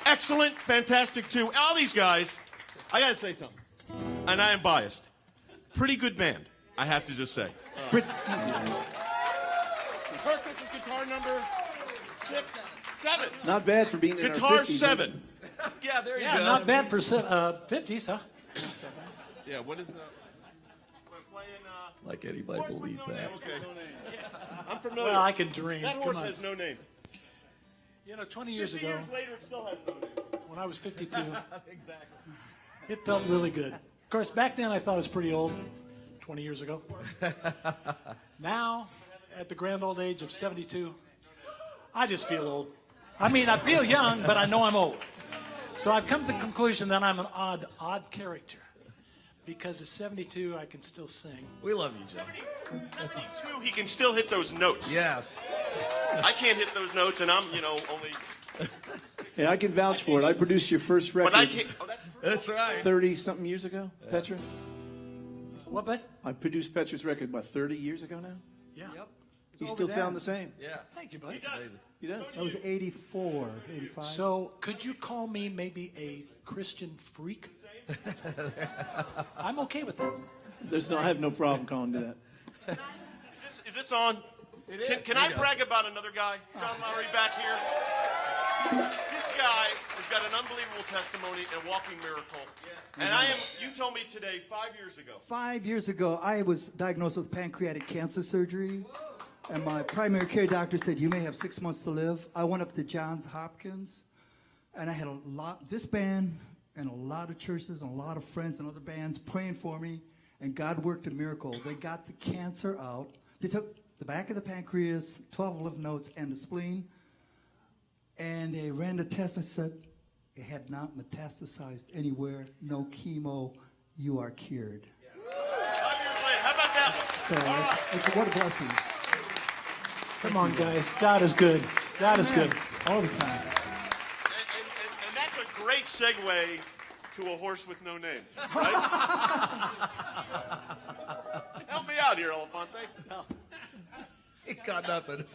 excellent, fantastic too. All these guys, I gotta say something, and I am biased. Pretty good band, I have to just say. Kirk, this is guitar number 7. Not bad for being in Guitar our 50s. 7. Yeah, there you Yeah, go. not bad for 50s, huh? Yeah, what is that? We're playing, Like anybody horse with believes no that. name. Okay. I'm familiar. Well, I can dream. That horse Come on. has no name. You know, 20 years 50 ago, years later, it still has no name. when I was 52, Exactly. it felt really good. Of course, back then I thought it was pretty old, 20 years ago. Now, at the grand old age of 72, I just feel old. I mean, I feel young, but I know I'm old. So I've come to the conclusion that I'm an odd character. Because at 72, I can still sing. We love you, Joe. 72, he can still hit those notes. Yes. I can't hit those notes, and I'm, only. Yeah, I can vouch for it. I produced your first record But I can't. Oh, that's 30-something years ago, Petra. What, bud? I produced Petra's record about 30 years ago now. Yeah. Yep. You still sound the same. Yeah. Thank you, bud. You know? That was 84, 85. So, could you call me maybe a Christian freak? I'm okay with that. I have no problem calling you that. Is this on? Can I brag about another guy? John Lowry back here. This guy has got an unbelievable testimony and walking miracle. And you told me today, 5 years ago. 5 years ago, I was diagnosed with pancreatic cancer surgery. And my primary care doctor said, you may have 6 months to live. I went up to Johns Hopkins, and I had this band and a lot of churches and a lot of friends and other bands praying for me, and God worked a miracle. They got the cancer out. They took the back of the pancreas, 12 lymph nodes, and the spleen, and they ran the test and said, it had not metastasized anywhere, no chemo, you are cured. 5 years later, how about that one? So, what a blessing. Come on, guys. God is good. God is good. All the time. And that's a great segue to a horse with no name, right? Help me out here, Elefante. He got nothing.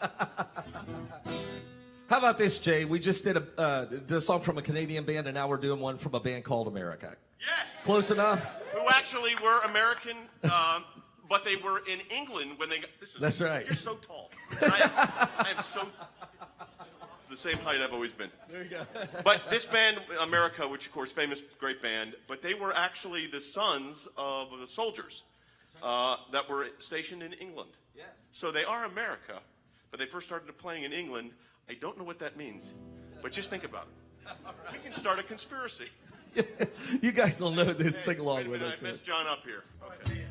How about this, Jay? We just did a song from a Canadian band, and now we're doing one from a band called America. Yes. Close enough? Who actually were American, but they were in England when they got... That's right. You're so tall. I am so... the same height I've always been. There you go. But this band, America, which of course, famous, great band, but they were actually the sons of the soldiers that were stationed in England. Yes. So they are America, but they first started playing in England. I don't know what that means, but just think about it. Right. We can start a conspiracy. You guys don't know this. Sing along Wait a with minute, us. I messed John up here. Okay.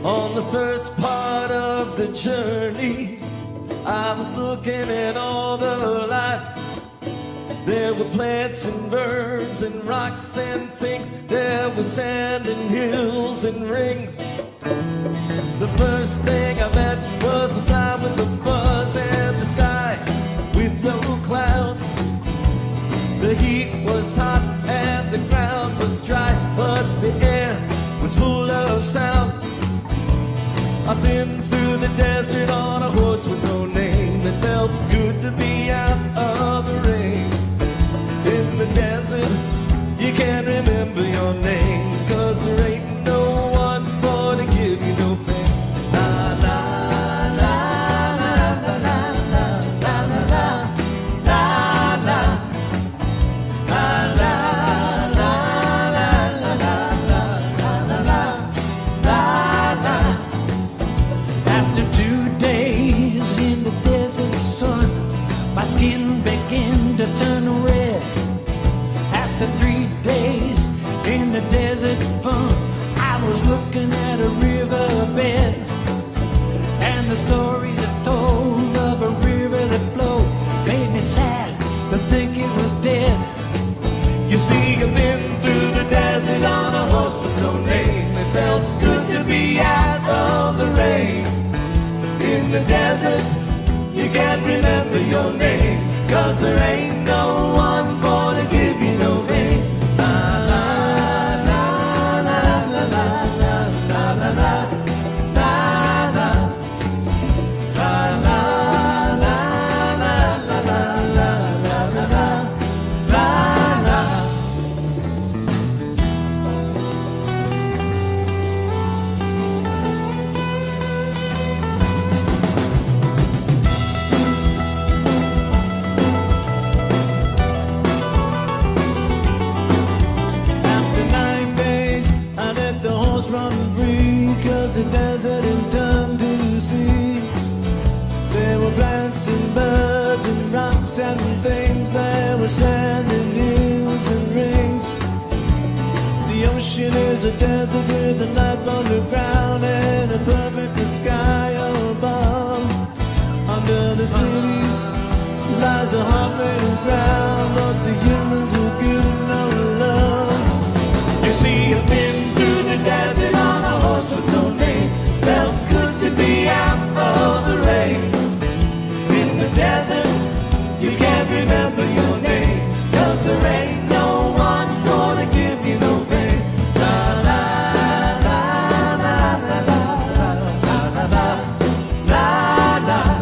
On the first part of the journey, I was looking at all the life. There were plants and birds and rocks and things. There was sand and hills and rings. The first thing I met was a fly with a buzz and the sky with no clouds. The heat was hot and the ground was dry, but the air was full of sound. I've been through the desert on a horse with no name. It felt good to be out of the rain. In the desert, you can't remember your name, 'cause there ain't no one for to give you no pain. La la la la la la la la la la la la la la. My skin began to turn red. After 3 days in the desert fun, I was looking at a riverbed, and the story that told of a river that flowed made me sad to think it was dead. You see, I've been through the desert on a horse with no name. It felt good to be out of the rain. In the desert, you can't remember your name, 'cause there ain't no one for to give you no pain. La la la la la la la la la la la la la la la la la. The desert and turned to sea. There were plants and birds and rocks and things. There were sand and hills and rings. The ocean is a desert with a life underground and a perfect sky above. Under the cities lies a heartbreaking ground, but the humans will give no love. You see, I've been through the desert on a horse with no name. Felt good to be out of the rain. In the desert, you can't remember your name, 'cause there ain't no one for to give you no pain. La la la la la la la la la la la la la la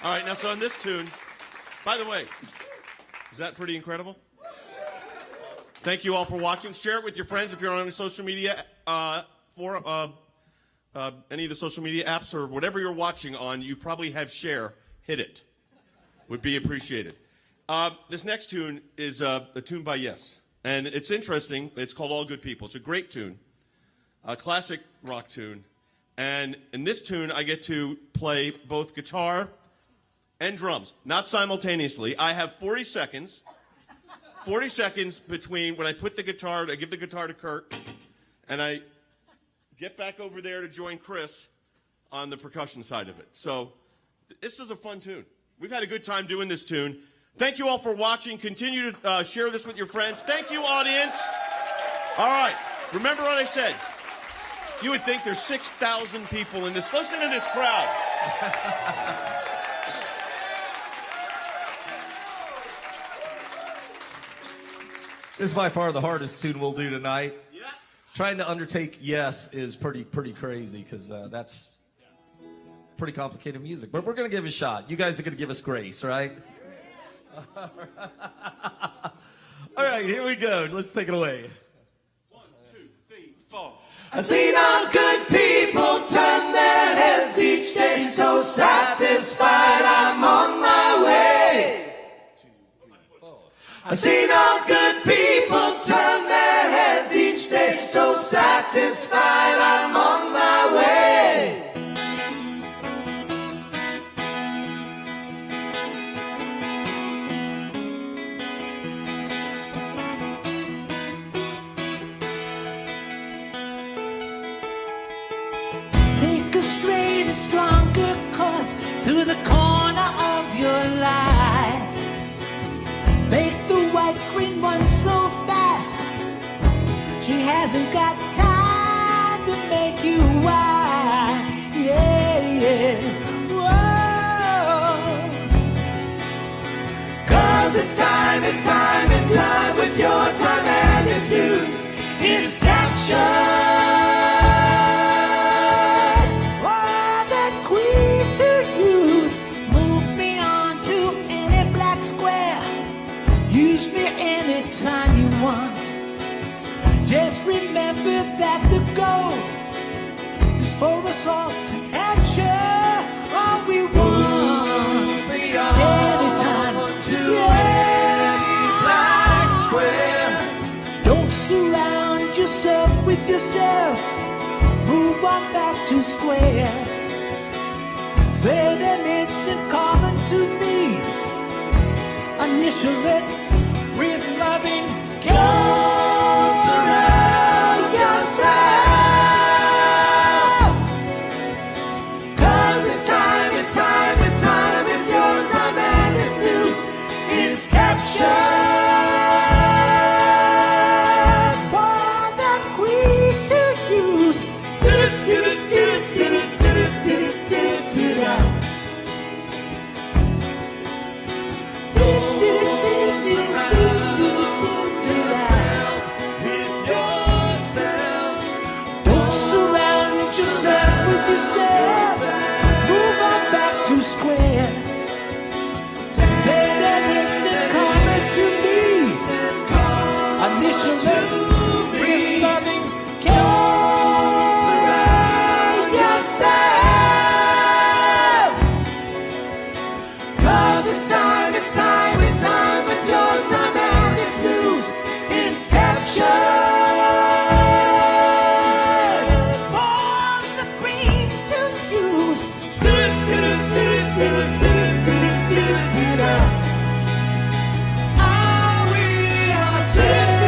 All right, now, so on this tune, by the way, is that pretty incredible? Thank you all for watching. Share it with your friends if you're on any social media, any of the social media apps or whatever you're watching on. You probably have share. Hit it. Would be appreciated. This next tune is a tune by Yes. And it's interesting. It's called All Good People. It's a great tune, a classic rock tune. And in this tune, I get to play both guitar and drums, not simultaneously. I have 40 seconds 40 seconds between when I put the guitar, I give the guitar to Kurt, and I get back over there to join Chris on the percussion side of it. So this is a fun tune. We've had a good time doing this tune. Thank you all for watching. Continue to share this with your friends. Thank you, audience. All right. Remember what I said. You would think there's 6,000 people in this. Listen to this crowd. This is by far the hardest tune we'll do tonight. Yeah. Trying to undertake Yes is pretty crazy because that's pretty complicated music. But we're going to give it a shot. You guys are going to give us grace, right? All right, here we go. Let's take it away. 1, 2, 3, 4. I've seen all good people turn their heads each day, so satisfied I'm on my way. I've seen all good people turn their heads each day, so satisfied I'm on my way. Take a straight and stronger course through the corner of your life. Make the white queen run so fast, she hasn't got time to make you wild. Yeah, yeah. Whoa. 'Cause it's time and time with your time and its news is captured. Oh, that queen to use. Move me on to any black square. Use me anytime you want. Just remember that the goal is for us all to capture all we want. Anytime. To any black square. Don't surround yourself with yourself. Move on back to square. Said an instant common to me. Initial it with loving care. Surround yourself. 'Cause it's time with your time and its news is captured. For the queen to use. Don't surround yourself with yourself. Move on back to square. Say that instant comment to me. Initially, with loving care. Surround yourself. 'Cause it's time with your time and its news is captured. For the queen to use. Are we are saved?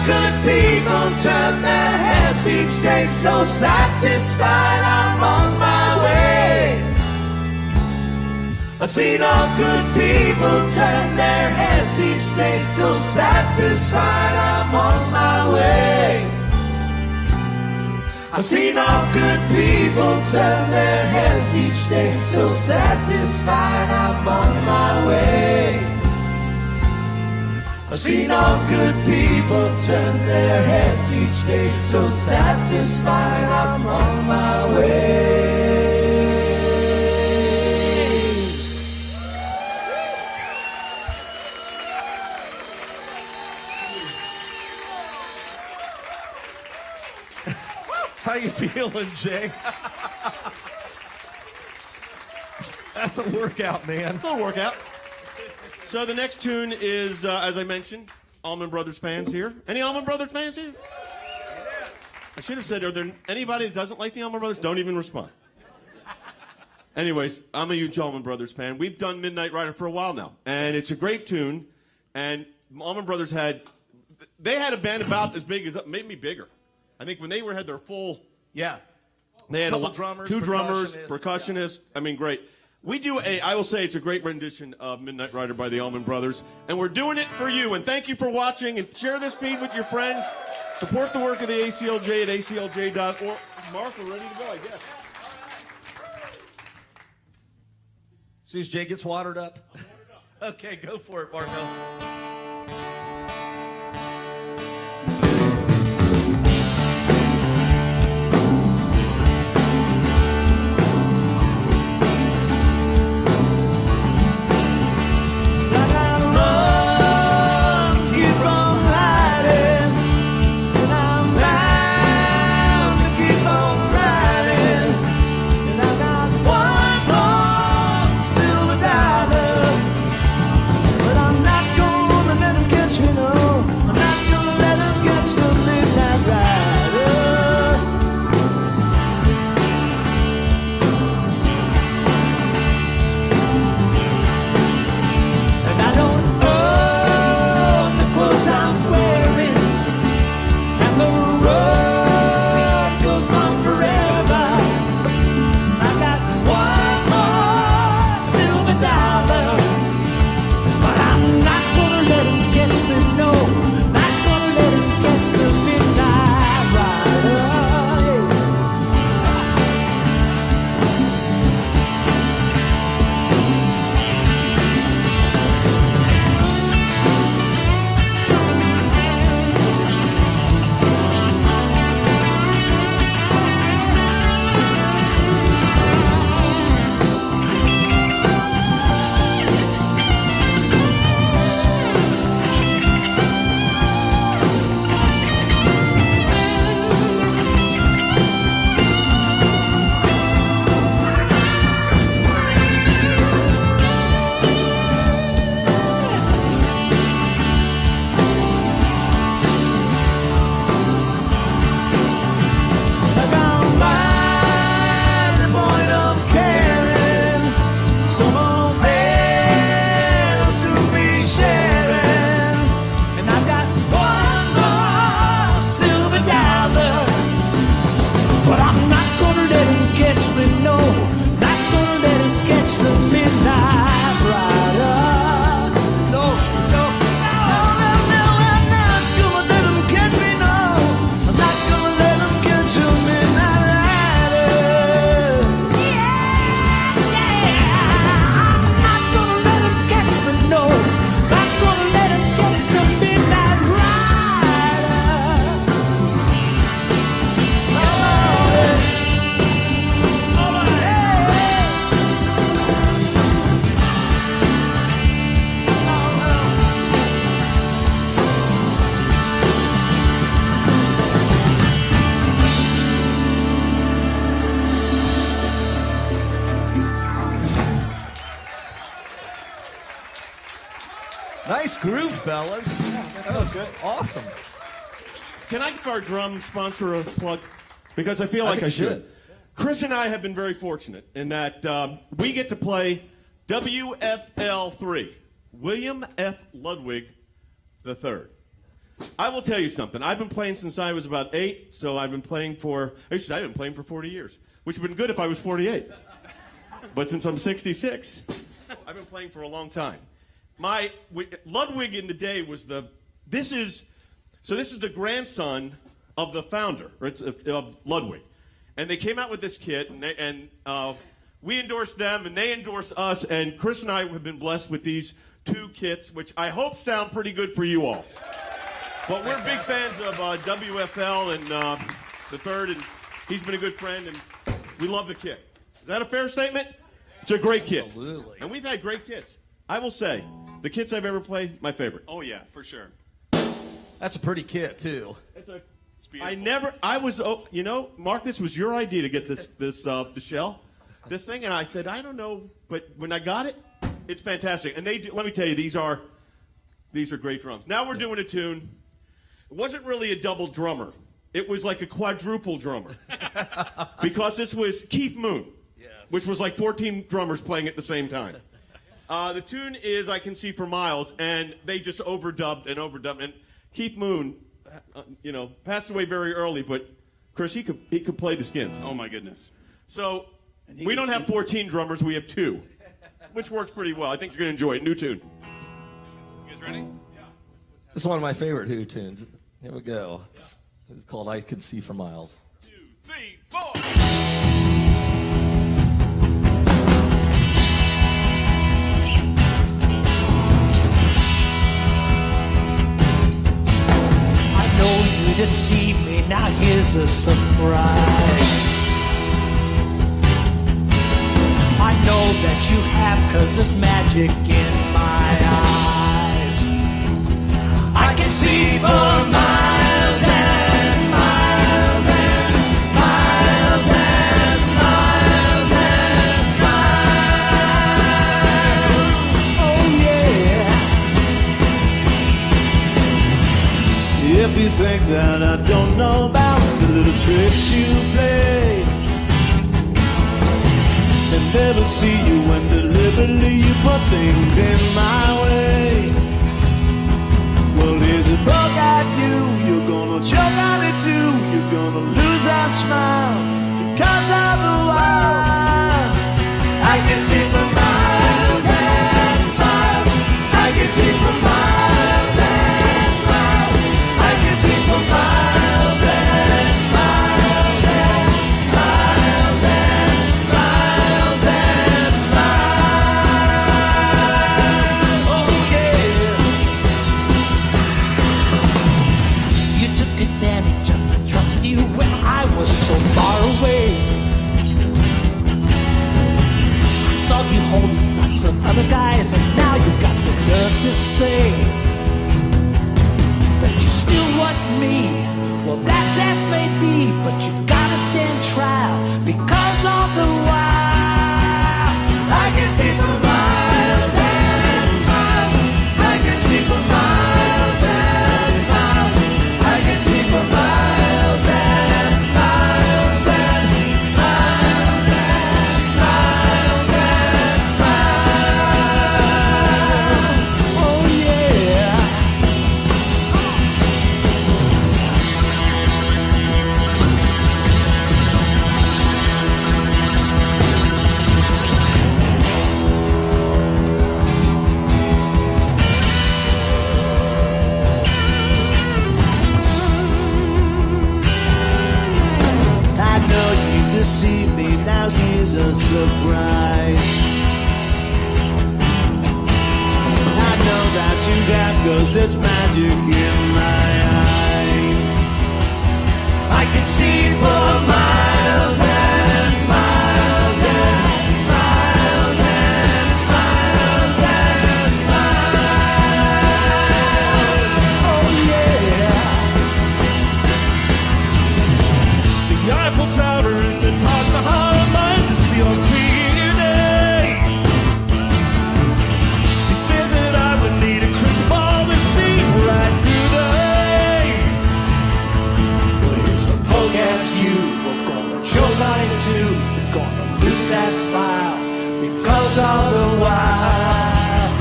good people turn their heads each day, so satisfied I'm on my way. I've seen all good people turn their heads each day, so satisfied I'm on my way. I've seen all good people turn their heads each day, so satisfied I'm on my way. I've seen all good people turn their heads each day, so satisfied I'm on my way. How you feeling, Jay? That's a workout, man. It's a little workout. So the next tune is, as I mentioned, Allman Brothers fans here. Any Allman Brothers fans here? I should have said, are there anybody that doesn't like the Allman Brothers? Don't even respond. Anyways, I'm a huge Allman Brothers fan. We've done Midnight Rider for a while now, and it's a great tune. And Allman Brothers had a band about as big as, maybe bigger. I think when they had their full, Yeah. they had Couple drummers, two drummers, percussionists. percussionists. I mean, great. We do I will say it's a great rendition of Midnight Rider by the Allman Brothers, and we're doing it for you. And thank you for watching, and share this feed with your friends. Support the work of the ACLJ at aclj.org. Mark, we're ready to go, I guess. As soon as Jay gets watered up. Okay, go for it, Marco. Nice groove, fellas. That was good. Awesome. Can I give our drum sponsor a plug? Because I feel like I should. Chris and I have been very fortunate in that we get to play WFL3, William F. Ludwig III. I will tell you something. I've been playing since I was about 8, so I've been playing for 40 years, which would have been good if I was 48. But since I'm 66, I've been playing for a long time. Ludwig in the day was this is the grandson of the founder of Ludwig. And they came out with this kit, and we endorsed them, and they endorsed us, and Chris and I have been blessed with these 2 kits, which I hope sound pretty good for you all. But we're big fans of WFL and the Third, and he's been a good friend, and we love the kit. Is that a fair statement? It's a great kit. Absolutely. And we've had great kits. I will say, the kits I've ever played, my favorite. Oh, yeah, for sure. That's a pretty kit, too. It's beautiful. Mark, this was your idea to get the shell, this thing, and I said, I don't know, but when I got it, it's fantastic. And let me tell you, these are great drums. Now we're doing a tune. It wasn't really a double drummer. It was like a quadruple drummer. Because this was Keith Moon, which was like 14 drummers playing at the same time. The tune is I Can See for Miles, and they just overdubbed. And Keith Moon, passed away very early, but Chris, he could play the skins. Oh, my goodness. So we don't have 14 drummers, we have 2, which works pretty well. I think you're going to enjoy it. New tune. You guys ready? This is one of my favorite Who tunes. Here we go. It's called I Can See for Miles. 2, 3, 4. I know you deceive me, now here's a surprise. I know that you have, 'cause there's magic in my eyes. I can see for miles and miles and miles and miles and miles. Oh yeah. If you think that I don't know about the little tricks you play, and never see you when deliberately you put things in my way. Well, here's a bug at you, you're gonna choke on it too, you're gonna lose that smile because of the wild. I can see for miles and miles, I can see for miles and miles, I can see for miles and miles and miles and miles and miles. Oh yeah. You took advantage of my trust in you when I was so far away. I saw you holding lots of other guys, and now you've got the nerve to say that you still want me. Well, that's as may be, but you gotta stand trial because of the wild. I can see for miles and miles, I can see for miles and miles, I can see for miles and miles and miles and miles and miles. Oh yeah. I know you deceived me, now here's a surprise. I know that you have, 'cause there's magic in my eyes. I can see for miles and miles and miles and miles and miles. Oh yeah. The Eiffel Tower and the Taj Mahal remind us of your clear days. You fear that I would need a crystal ball to see right through the haze. Well, here's a poke at you, we're gonna choke on it too. You're gonna lose that smile because of the wild.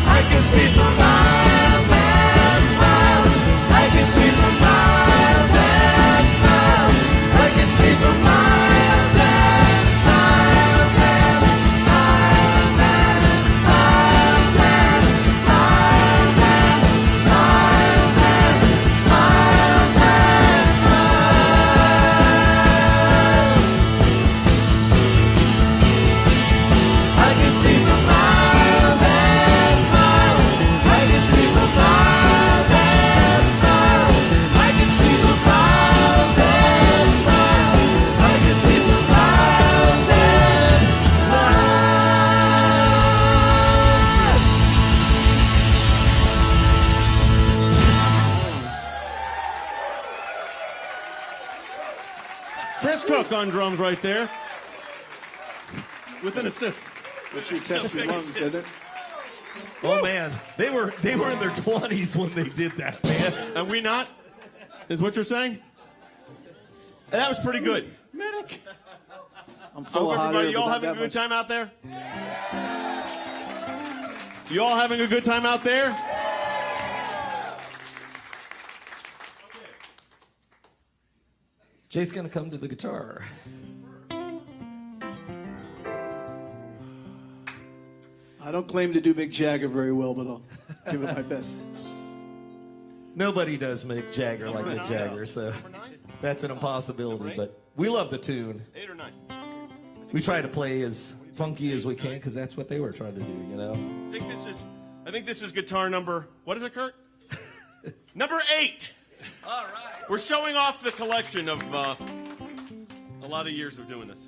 I can see for miles and miles. I can Chris Cook on drums right there. With an assist. What's your test your lungs, did it? Oh man, they were in their 20s when they did that, man. And we not? Is what you're saying? That was pretty good. Medic. I'm I full hope of hot everybody, air, you all but not having a that good much. time out there? You all having a good time out there? Jay's gonna come to the guitar. I don't claim to do Mick Jagger very well, but I'll give it my best. Nobody does Mick Jagger like Mick Jagger, so that's an impossibility. But we love the tune. 8 or 9? We try to play as funky as we can because that's what they were trying to do, you know. I think this is guitar number. What is it, Kurt? Number 8. All right. We're showing off the collection of a lot of years of doing this.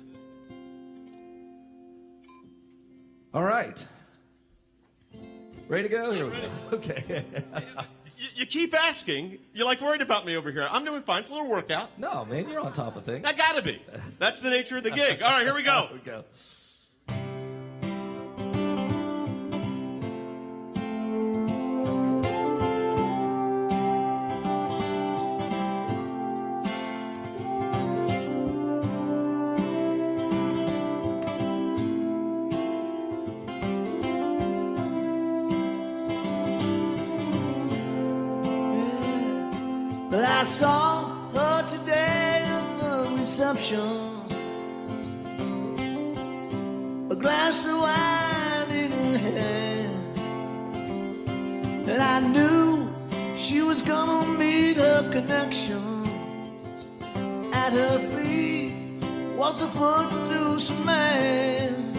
All right. Ready to go? Here we go. Okay. You keep asking. You're like worried about me over here. I'm doing fine. It's a little workout. No, man, you're on top of things. I gotta be. That's the nature of the gig. All right, here we go. Here we go. But I saw her today at the reception, a glass of wine in her hand, and I knew she was gonna meet her connection. At her feet was a footloose man.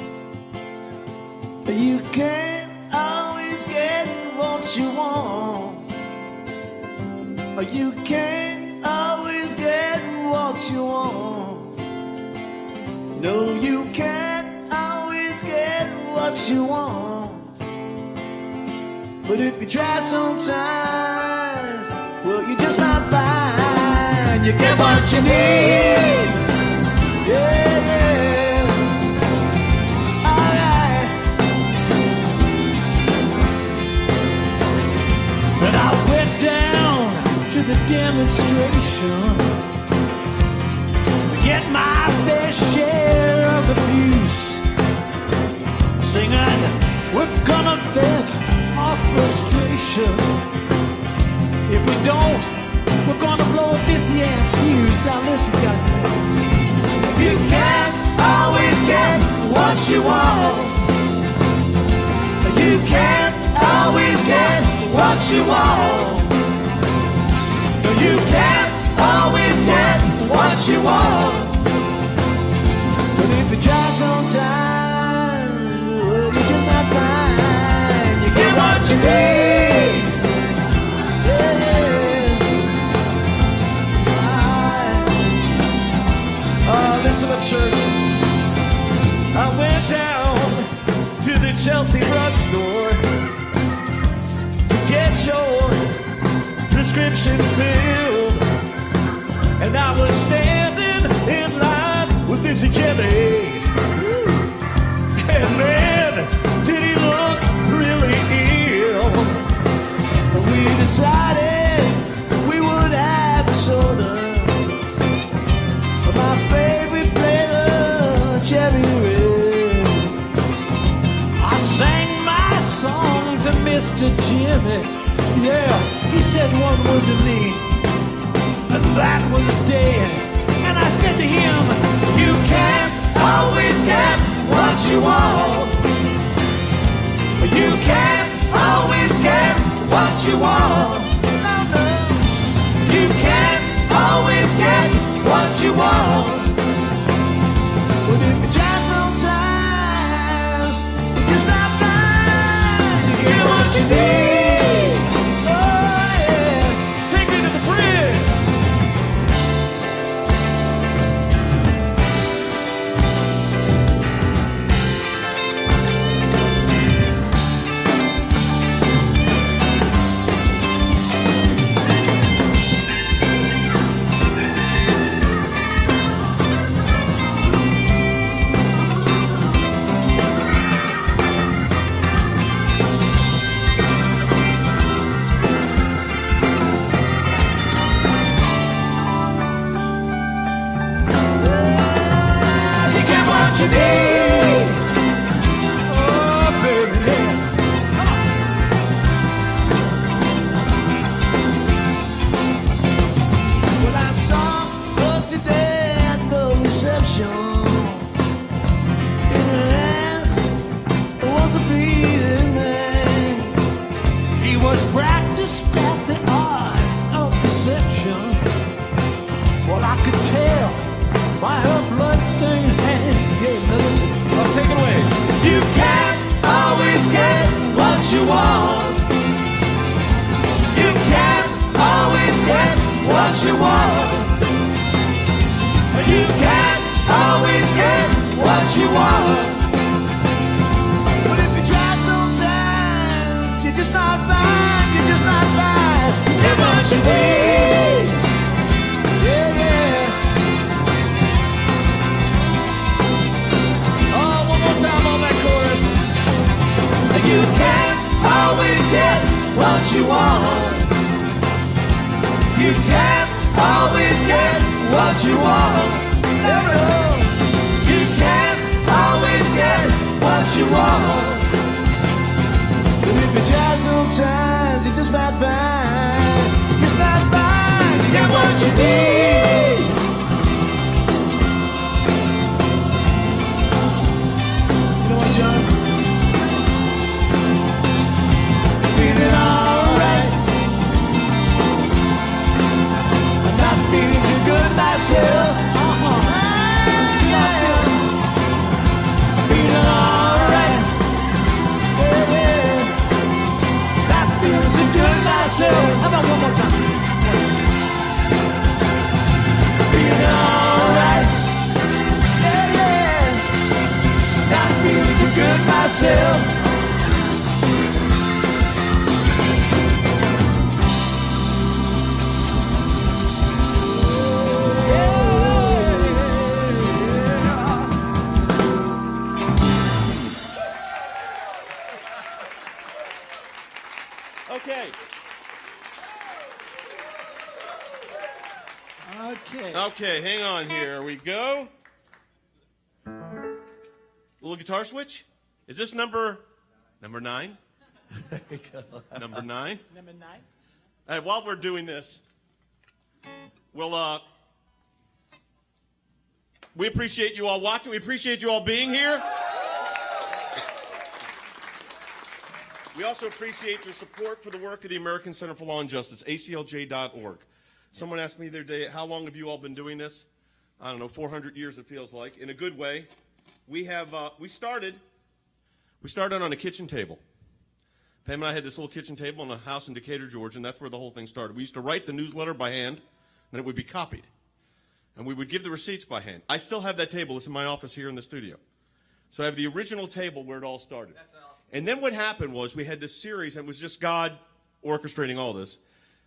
You can't always get what you want. You can't always get what you want. No, you can't always get what you want. But if you try sometimes, well, you just might find you get what you need. Yeah, yeah. All right. But I went down to the demonstration to get my fair share of abuse, singing, we're gonna vent our frustration. If we don't, we're gonna blow a 50 amp fuse. Now listen, guys. You can't always get what you want. You can't always get what you want. You can't always get what you want. But if you try sometimes, well, you just might find you get what you need. Yeah. Oh, listen up, church. I went down to the Chelsea drugstore to get your prescription filled, and I was standing in line with Mr. Jimmy, and man, did he look really ill. We decided we would have a soda, my favorite flavor, cherry red. I sang my song to Mr. Jimmy. Yeah, he said one word to me, and that was dead. And I said to him, You can't always get what you want. You can't always get what you want. No, no. You can't always get what you want. But if you try sometimes, you just not find you get what you need. Oh yeah. Take me to the bridge. you want. But if you try sometimes, you're just not fine, you're just not fine. Get what you need. Yeah, yeah. Oh, one more time on that chorus. You can't always get what you want. You can't always get what you want. No, no. You can't always get what you want. But if you try sometimes, you're just not fine, you're just not fine. You Get what you need. You know what, John? Feeling alright. I'm not feeling too good myself. Yeah. Feeling alright. Yeah, yeah. Not feeling so good myself. How about one more time? Feeling alright. Yeah, yeah. Not feeling too good myself. Okay. Okay. Okay, hang on here. We go. Little guitar switch. Is this number 9? There you go. Number 9. Number 9. All right, while we're doing this, we appreciate you all watching. We appreciate you all being here. We also appreciate your support for the work of the American Center for Law and Justice, aclj.org. Someone asked me the other day, how long have you all been doing this? I don't know, 400 years it feels like. In a good way. We started on a kitchen table. Pam and I had this little kitchen table in a house in Decatur, Georgia, and that's where the whole thing started. We used to write the newsletter by hand, and it would be copied. And we would give the receipts by hand. I still have that table. It's in my office here in the studio. So I have the original table where it all started. That's awesome. And then what happened was we had this series, and it was just God orchestrating all this,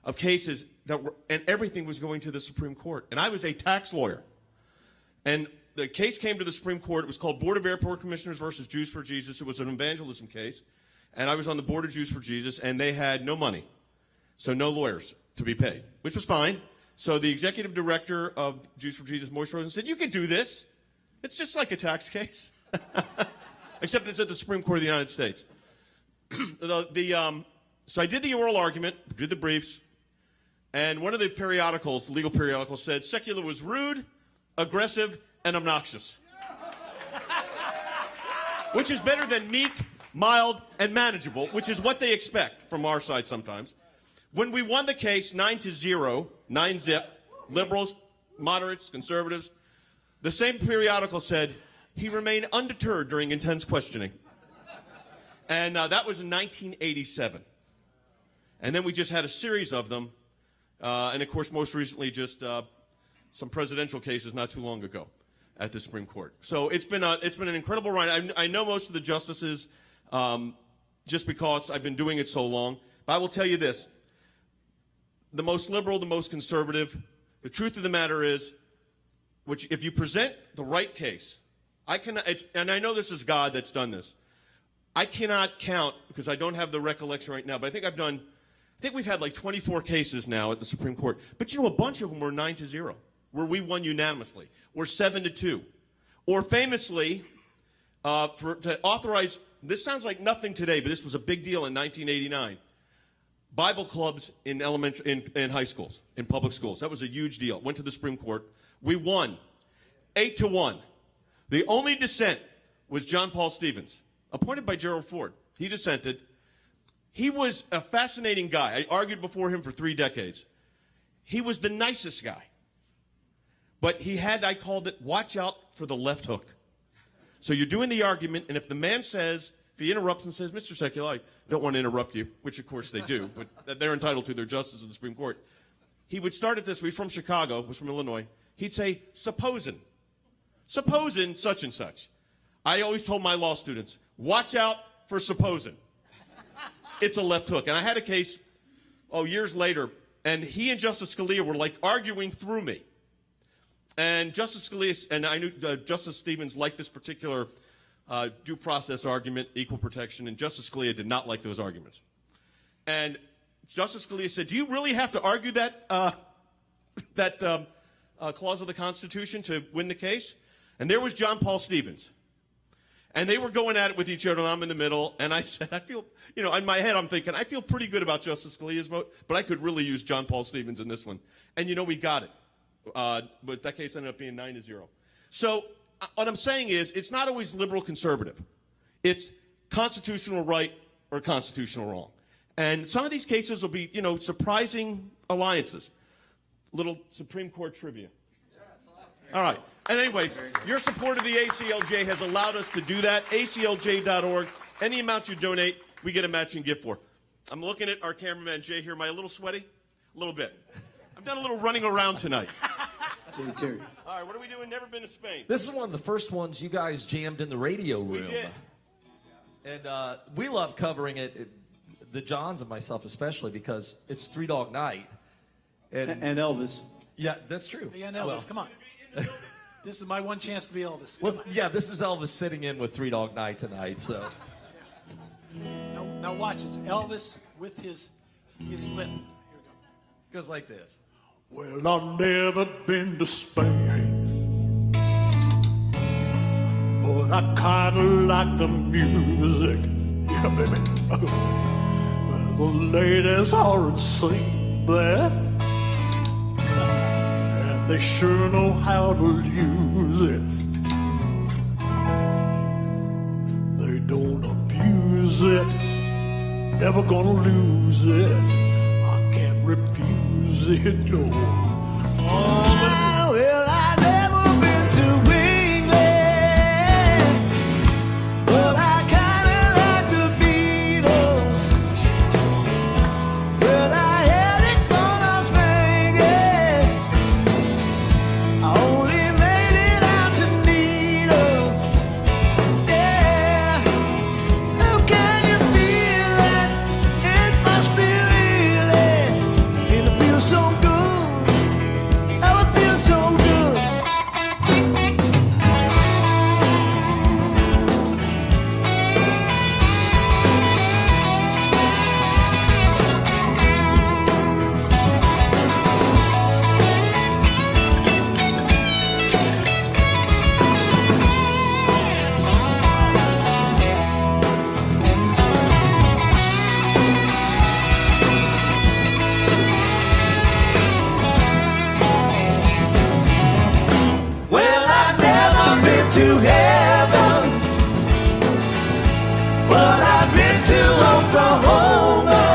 of cases and everything was going to the Supreme Court. And I was a tax lawyer. And the case came to the Supreme Court. It was called Board of Airport Commissioners versus Jews for Jesus. It was an evangelism case. And I was on the board of Jews for Jesus, and they had no money. So no lawyers to be paid, which was fine. So the executive director of Jews for Jesus, Moise Rosen, said, you can do this. It's just like a tax case. Except it's at the Supreme Court of the United States. So I did the oral argument, did the briefs, and one of the periodicals, legal periodicals, said Sekulow was rude, aggressive, and obnoxious. Which is better than meek, mild, and manageable, which is what they expect from our side sometimes. When we won the case 9-0, 9-0, liberals, moderates, conservatives, the same periodical said he remained undeterred during intense questioning. And that was in 1987. And then we just had a series of them. And, of course, most recently just some presidential cases not too long ago at the Supreme Court. So it's been an incredible ride. I know most of the justices just because I've been doing it so long. But I will tell you this. The most liberal, the most conservative, the truth of the matter is, if you present the right case, and I know this is God that's done this. I cannot count because I don't have the recollection right now, but I think we've had like 24 cases now at the Supreme Court. But a bunch of them were 9-0, where we won unanimously, or 7-2. Or famously, to authorize, this sounds like nothing today, but this was a big deal in 1989. Bible clubs in high schools, in public schools. That was a huge deal. Went to the Supreme Court. We won 8-1. The only dissent was John Paul Stevens, appointed by Gerald Ford. He dissented. He was a fascinating guy. I argued before him for 3 decades. He was the nicest guy. But he had, I called it, watch out for the left hook. So you're doing the argument, and if the man says, if he interrupts and says, Mr. Sekulow, I don't want to interrupt you, which of course they do, but they're entitled to their justice in the Supreme Court. He would start at this. He's from Chicago, was from Illinois. He'd say, supposing such and such. I always told my law students, watch out for supposing. It's a left hook. And I had a case, years later, and he and Justice Scalia were like arguing through me. And Justice Scalia, and I knew Justice Stevens liked this particular due process argument, equal protection, and Justice Scalia did not like those arguments. And Justice Scalia said, do you really have to argue that clause of the Constitution to win the case? And there was John Paul Stevens. And they were going at it with each other, and I'm in the middle. And I said, I feel, in my head, I'm thinking, I feel pretty good about Justice Scalia's vote, but I could really use John Paul Stevens in this one. And, we got it. But that case ended up being 9-0. So what I'm saying is, it's not always liberal conservative. It's constitutional right or constitutional wrong. And some of these cases will be, surprising alliances. Little Supreme Court trivia. All right. And anyways, your support of the ACLJ has allowed us to do that. ACLJ.org. Any amount you donate, we get a matching gift for. I'm looking at our cameraman, Jay, here. Am I a little sweaty? A little bit. I've done a little running around tonight. Terry. All right, what are we doing? Never been to Spain. This is one of the first ones you guys jammed in the radio room. We did. And we love covering it, the Johns and myself especially, because it's Three Dog Night. And Elvis. Yeah, that's true. Yeah, Elvis, come on. This is my one chance to be Elvis. Well, yeah, this is Elvis sitting in with Three Dog Night tonight, so. Now watch, it's Elvis with his lip. Here we go. Goes like this. Well, I've never been to Spain, but I kinda like the music. Yeah, baby. Well, the ladies are insane there, and they sure know how to use it. They don't abuse it, never gonna lose it. I can't refuse it, no. Well, I've never been to England, but I kinda like the Beatles. Well, I headed for Las Vegas. I only made it out to Needles. Yeah, how can you feel that? It must be really, and it feels so good. Oh, it feels so good. Well, I've never been to heaven, but I've been to Oklahoma.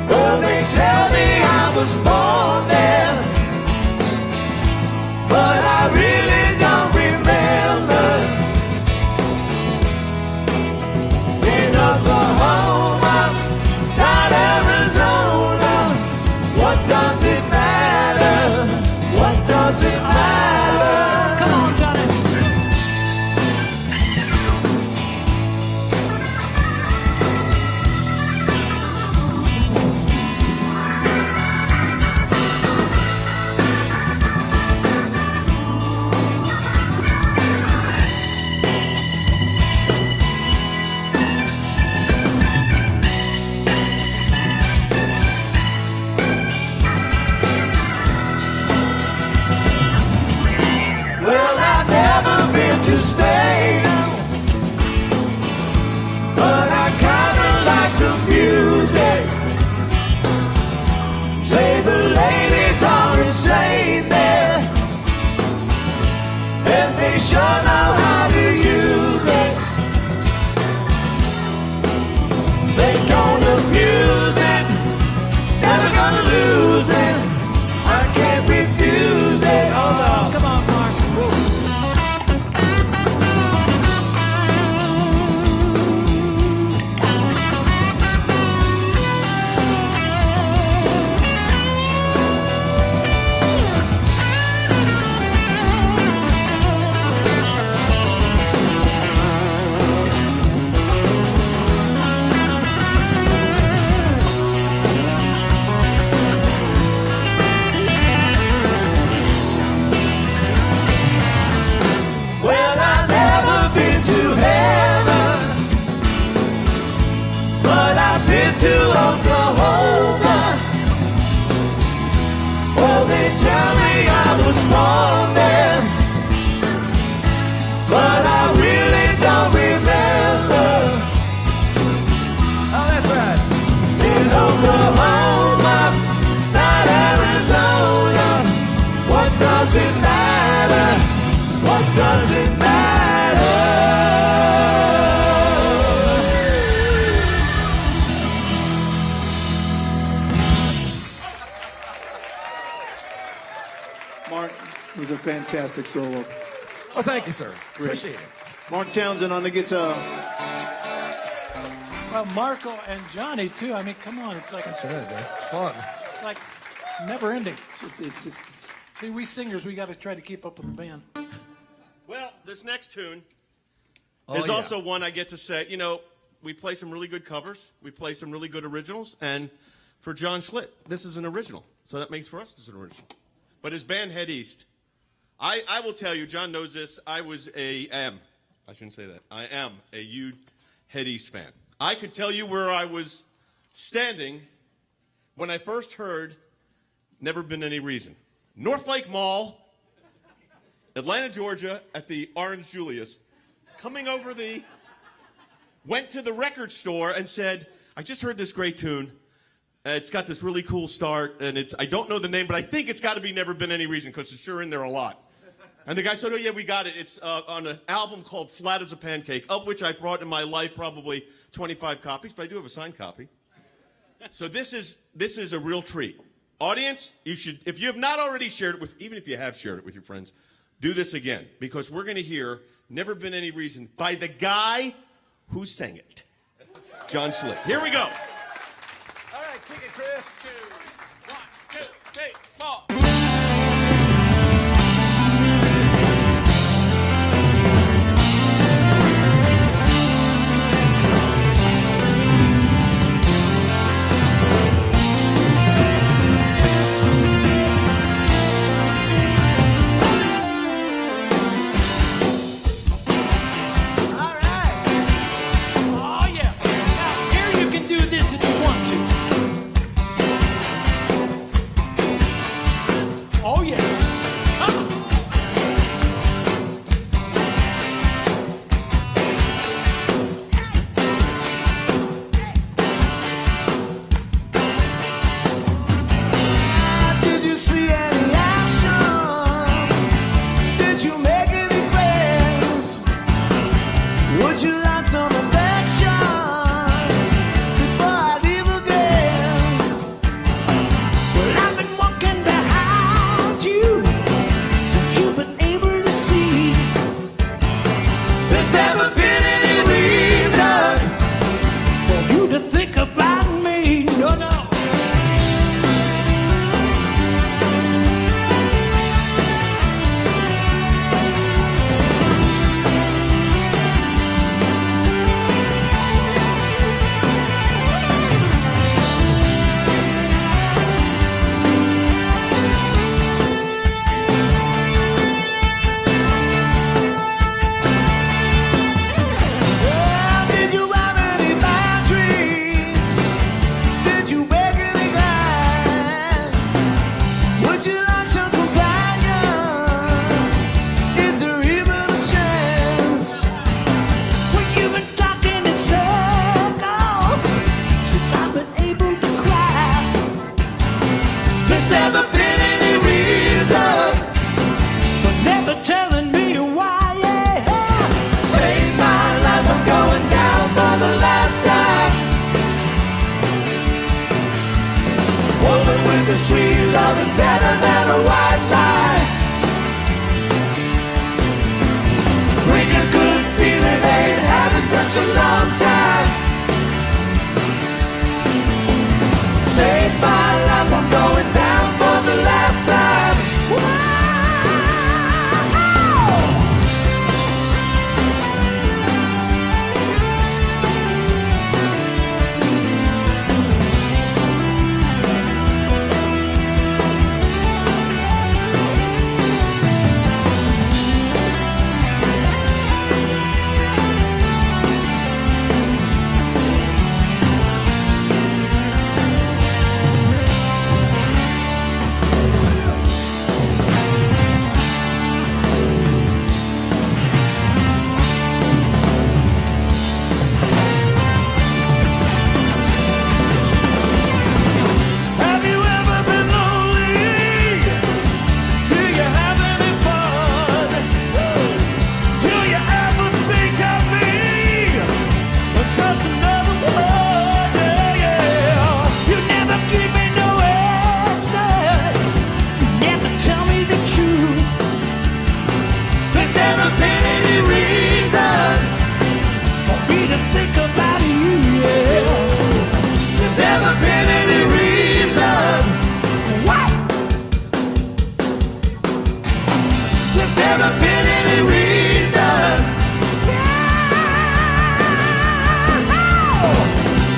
Well, they tell me I was born there, but I really don't remember. In Oklahoma, not Arizona, what does it matter? What does it matter? Come on, Johnny. Mark, it was a fantastic solo. Oh, thank you, sir. Appreciate it. Mark Townsend on the guitar. Well, Marco and Johnny too. I mean, come on, it's like That's right, man. It's fun. like never ending. It's just See, we singers, we got to try to keep up with the band. Well, this next tune Oh, is yeah. also one I get to say. You know, we play some really good covers. We play some really good originals. And for John Schlitt, this is an original. So that makes for us this an original. But his band Head East, I will tell you, John knows this. I shouldn't say that. I am a huge Head East fan. I could tell you where I was standing when I first heard Never Been Any Reason. North Lake Mall, Atlanta, Georgia, at the Orange Julius, went to the record store and said, I just heard this great tune. It's got this really cool start, and I don't know the name, but I think it's got to be Never Been Any Reason, because it's sure in there a lot. And the guy said, oh, yeah, we got it. It's on an album called Flat as a Pancake, of which I brought in my life probably 25 copies, but I do have a signed copy. So this is a real treat. Audience, you should, if you have not already shared it with, even if you have shared it with your friends, do this again, because we're going to hear Never Been Any Reason by the guy who sang it, John Schlitt. Here we go. All right, kick it, Chris. 1, 2, 3, 4. Oh yeah. Now here you can do this if you want to. Oh yeah. Come on. Did you see any action? Did you make any friends? Would you like some affection before I leave again? Well, I've been walking behind you since you've been able to see. There's never been any reason For you to think about me, no, no. Well, did you have any bad dreams? Did you break any glass? Would you like some companion? Is there even a chance? Well, you've been talking in circles since I've been able to cry. There's never been any reason. But never telling me why, yeah. Save my life, I'm going down for the last time. Woman with the sweet loving better than a white lie. Bring a good feeling, ain't having such a long time. Save my life, I'm going down for the last time. never been any reason.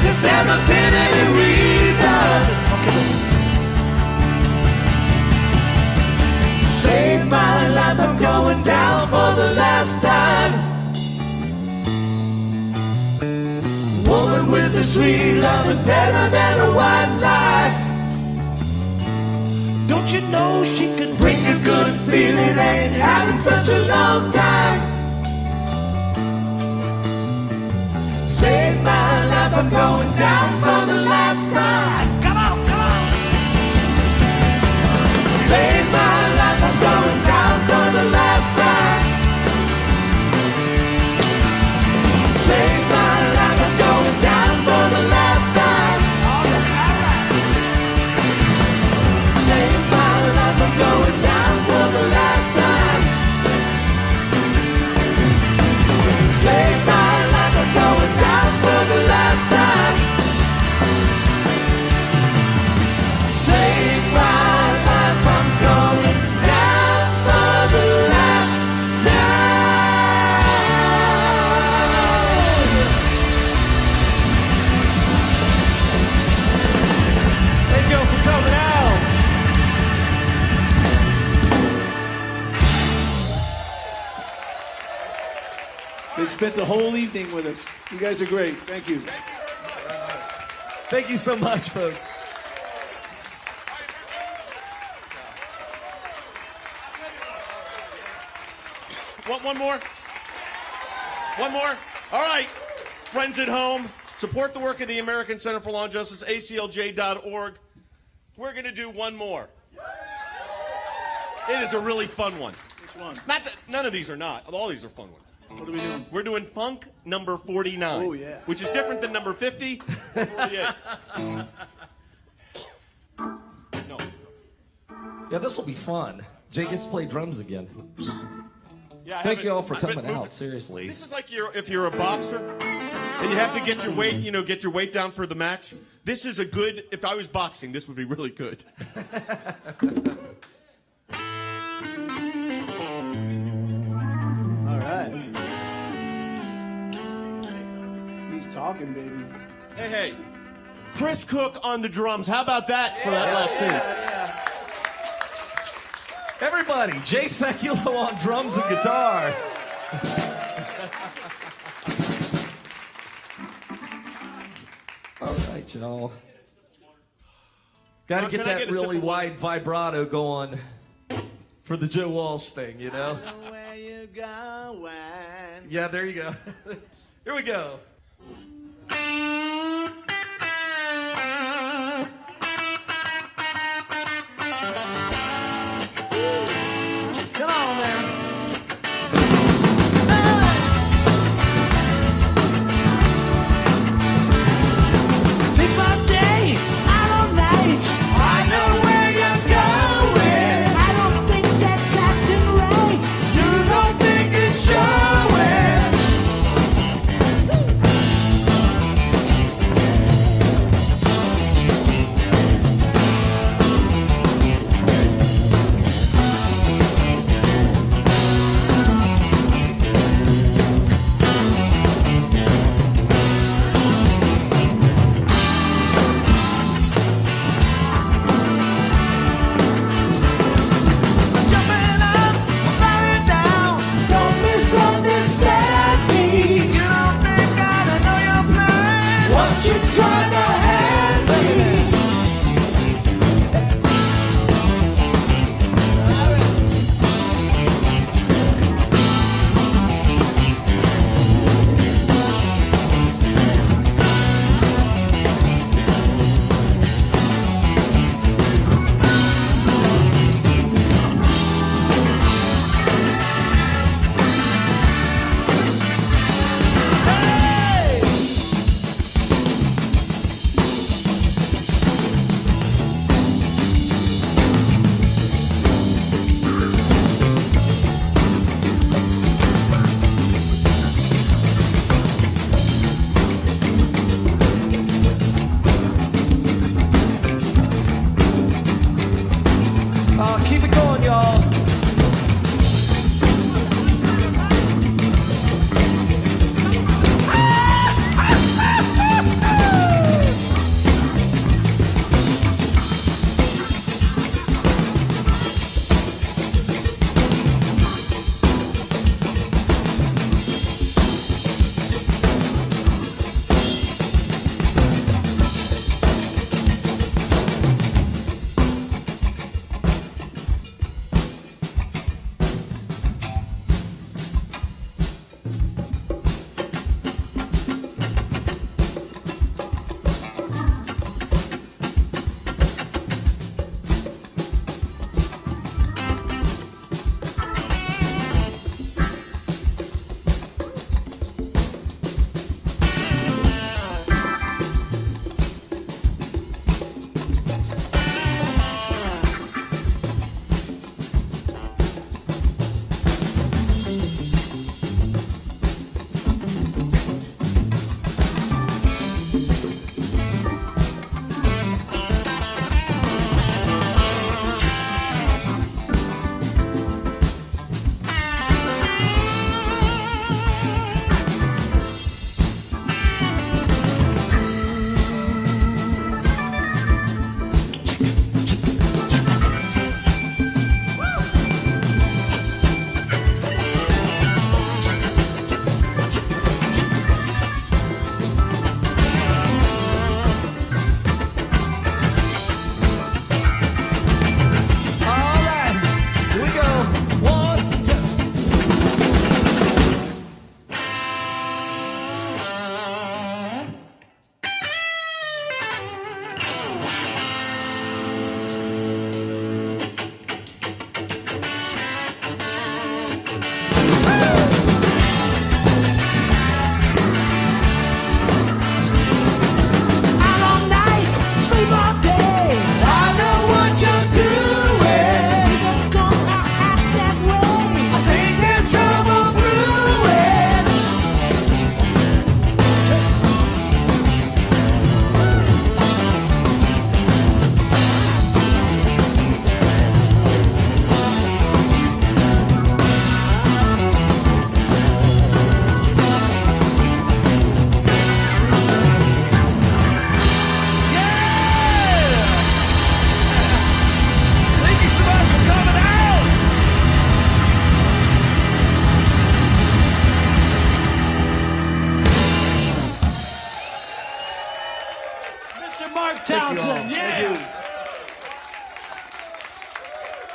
There's never been any reason. Save my life, I'm going down for the last time. Woman with a sweet loving better than a white lie. Don't you know she can bring a good feeling? Ain't having such a long time. Save my life, I'm going down for the last time. Come on, come on. Save my life, I'm going down for the last time. Save my life, I'm going down for the last time. Save my life, I'm going down for the last time. Save my life, I'm going down for the last time. Save my life, I'm going down for the last time. Thank you for coming out. They spent the whole evening with us. You guys are great. Thank you. Thank you so much, folks. One more? One more? All right. Friends at home, support the work of the American Center for Law and Justice, aclj.org. We're going to do one more. It is a really fun one. Which one? Not that none of these are not. All these are fun ones. What are we doing? We're doing funk number 49. Oh, yeah. Which is different than number 50. 48. No. Yeah, this will be fun. Jay gets to play drums again. Yeah, I Thank haven't- you all for I've been coming moving- out, seriously. This is like if you're a boxer and you have to get your weight, get your weight down for the match. This is a good, if I was boxing, this would be really good. All right. He's talking, baby. Hey. Chris Cook on the drums. How about that for that last tune? Everybody, Jay Sekulow on drums and guitar. All right, y'all. Got to Can get I that get a really sip of water? wide vibrato going for the Joe Walsh thing, you know? Where you going? Yeah, there you go. Here we go. Come on, man. Pick my day, out all night. I know where you're going. I don't think that's acting right. You don't think it's showing. Jumping up, falling down. Don't misunderstand me. You don't think I don't know your plan. What you trying to hand me? Keep it going, y'all.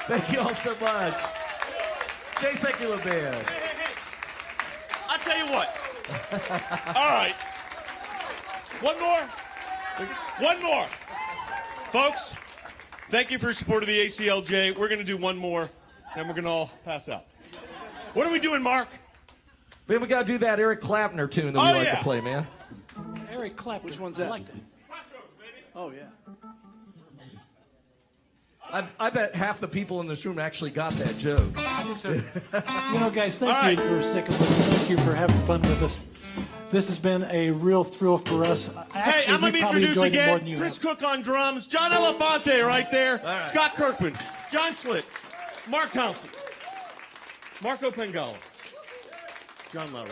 Thank you all so much. Jay Sekulow Band. Hey. I'll tell you what. All right. One more. Folks, thank you for your support of the ACLJ. We're going to do one more, then we're going to all pass out. What are we doing, Mark? Man, we got to do that Eric Clapton tune that we like to play, man. Eric Clapton. Which one's I that? like that. Oh, yeah. I bet half the people in this room actually got that joke. I think so. You know, guys, thank you for sticking with us. Thank you for having fun with us. This has been a real thrill for us. Actually, Hey, I'm going to we probably introduce enjoyed it more than again you Chris have. Cook on drums, John Elefante right there, right. Scott Kirkman, John Schlitt, Mark Thompson, Marco Pengalo, John Lowry.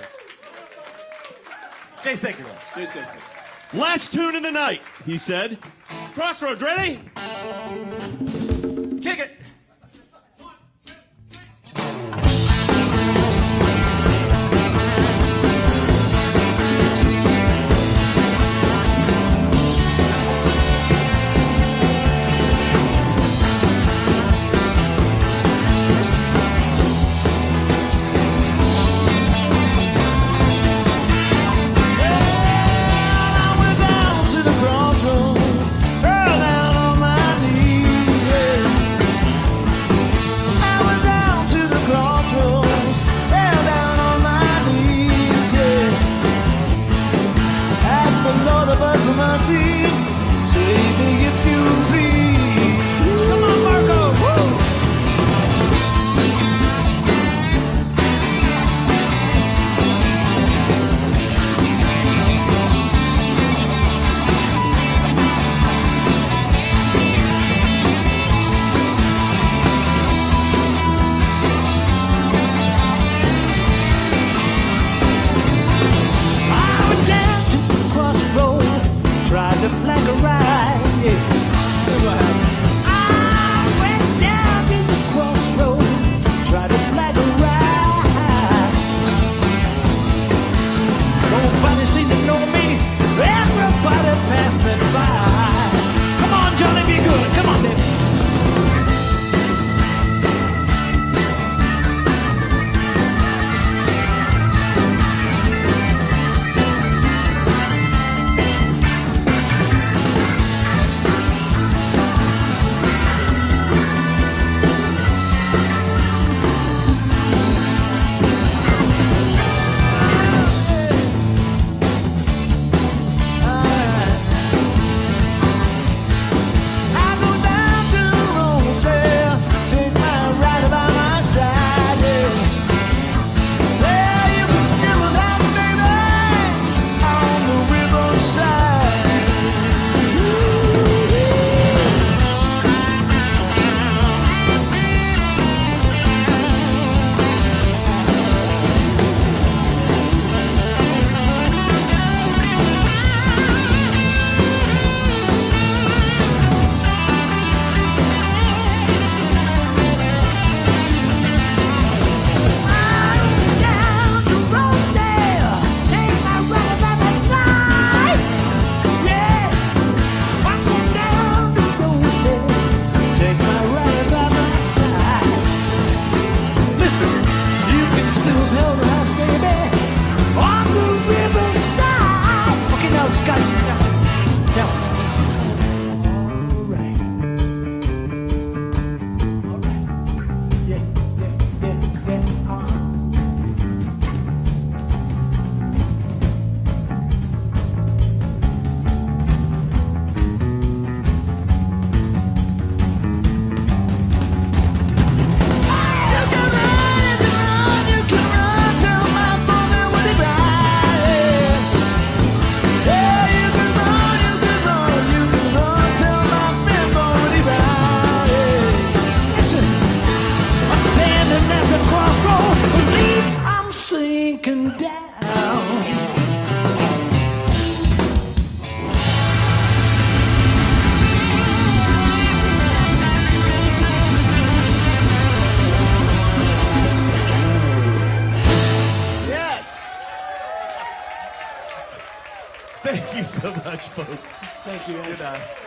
Jay Sekulow. Last tune of the night, he said. Crossroads, ready? Kick it. Thank you so much, folks. Thank you, guys. Good night.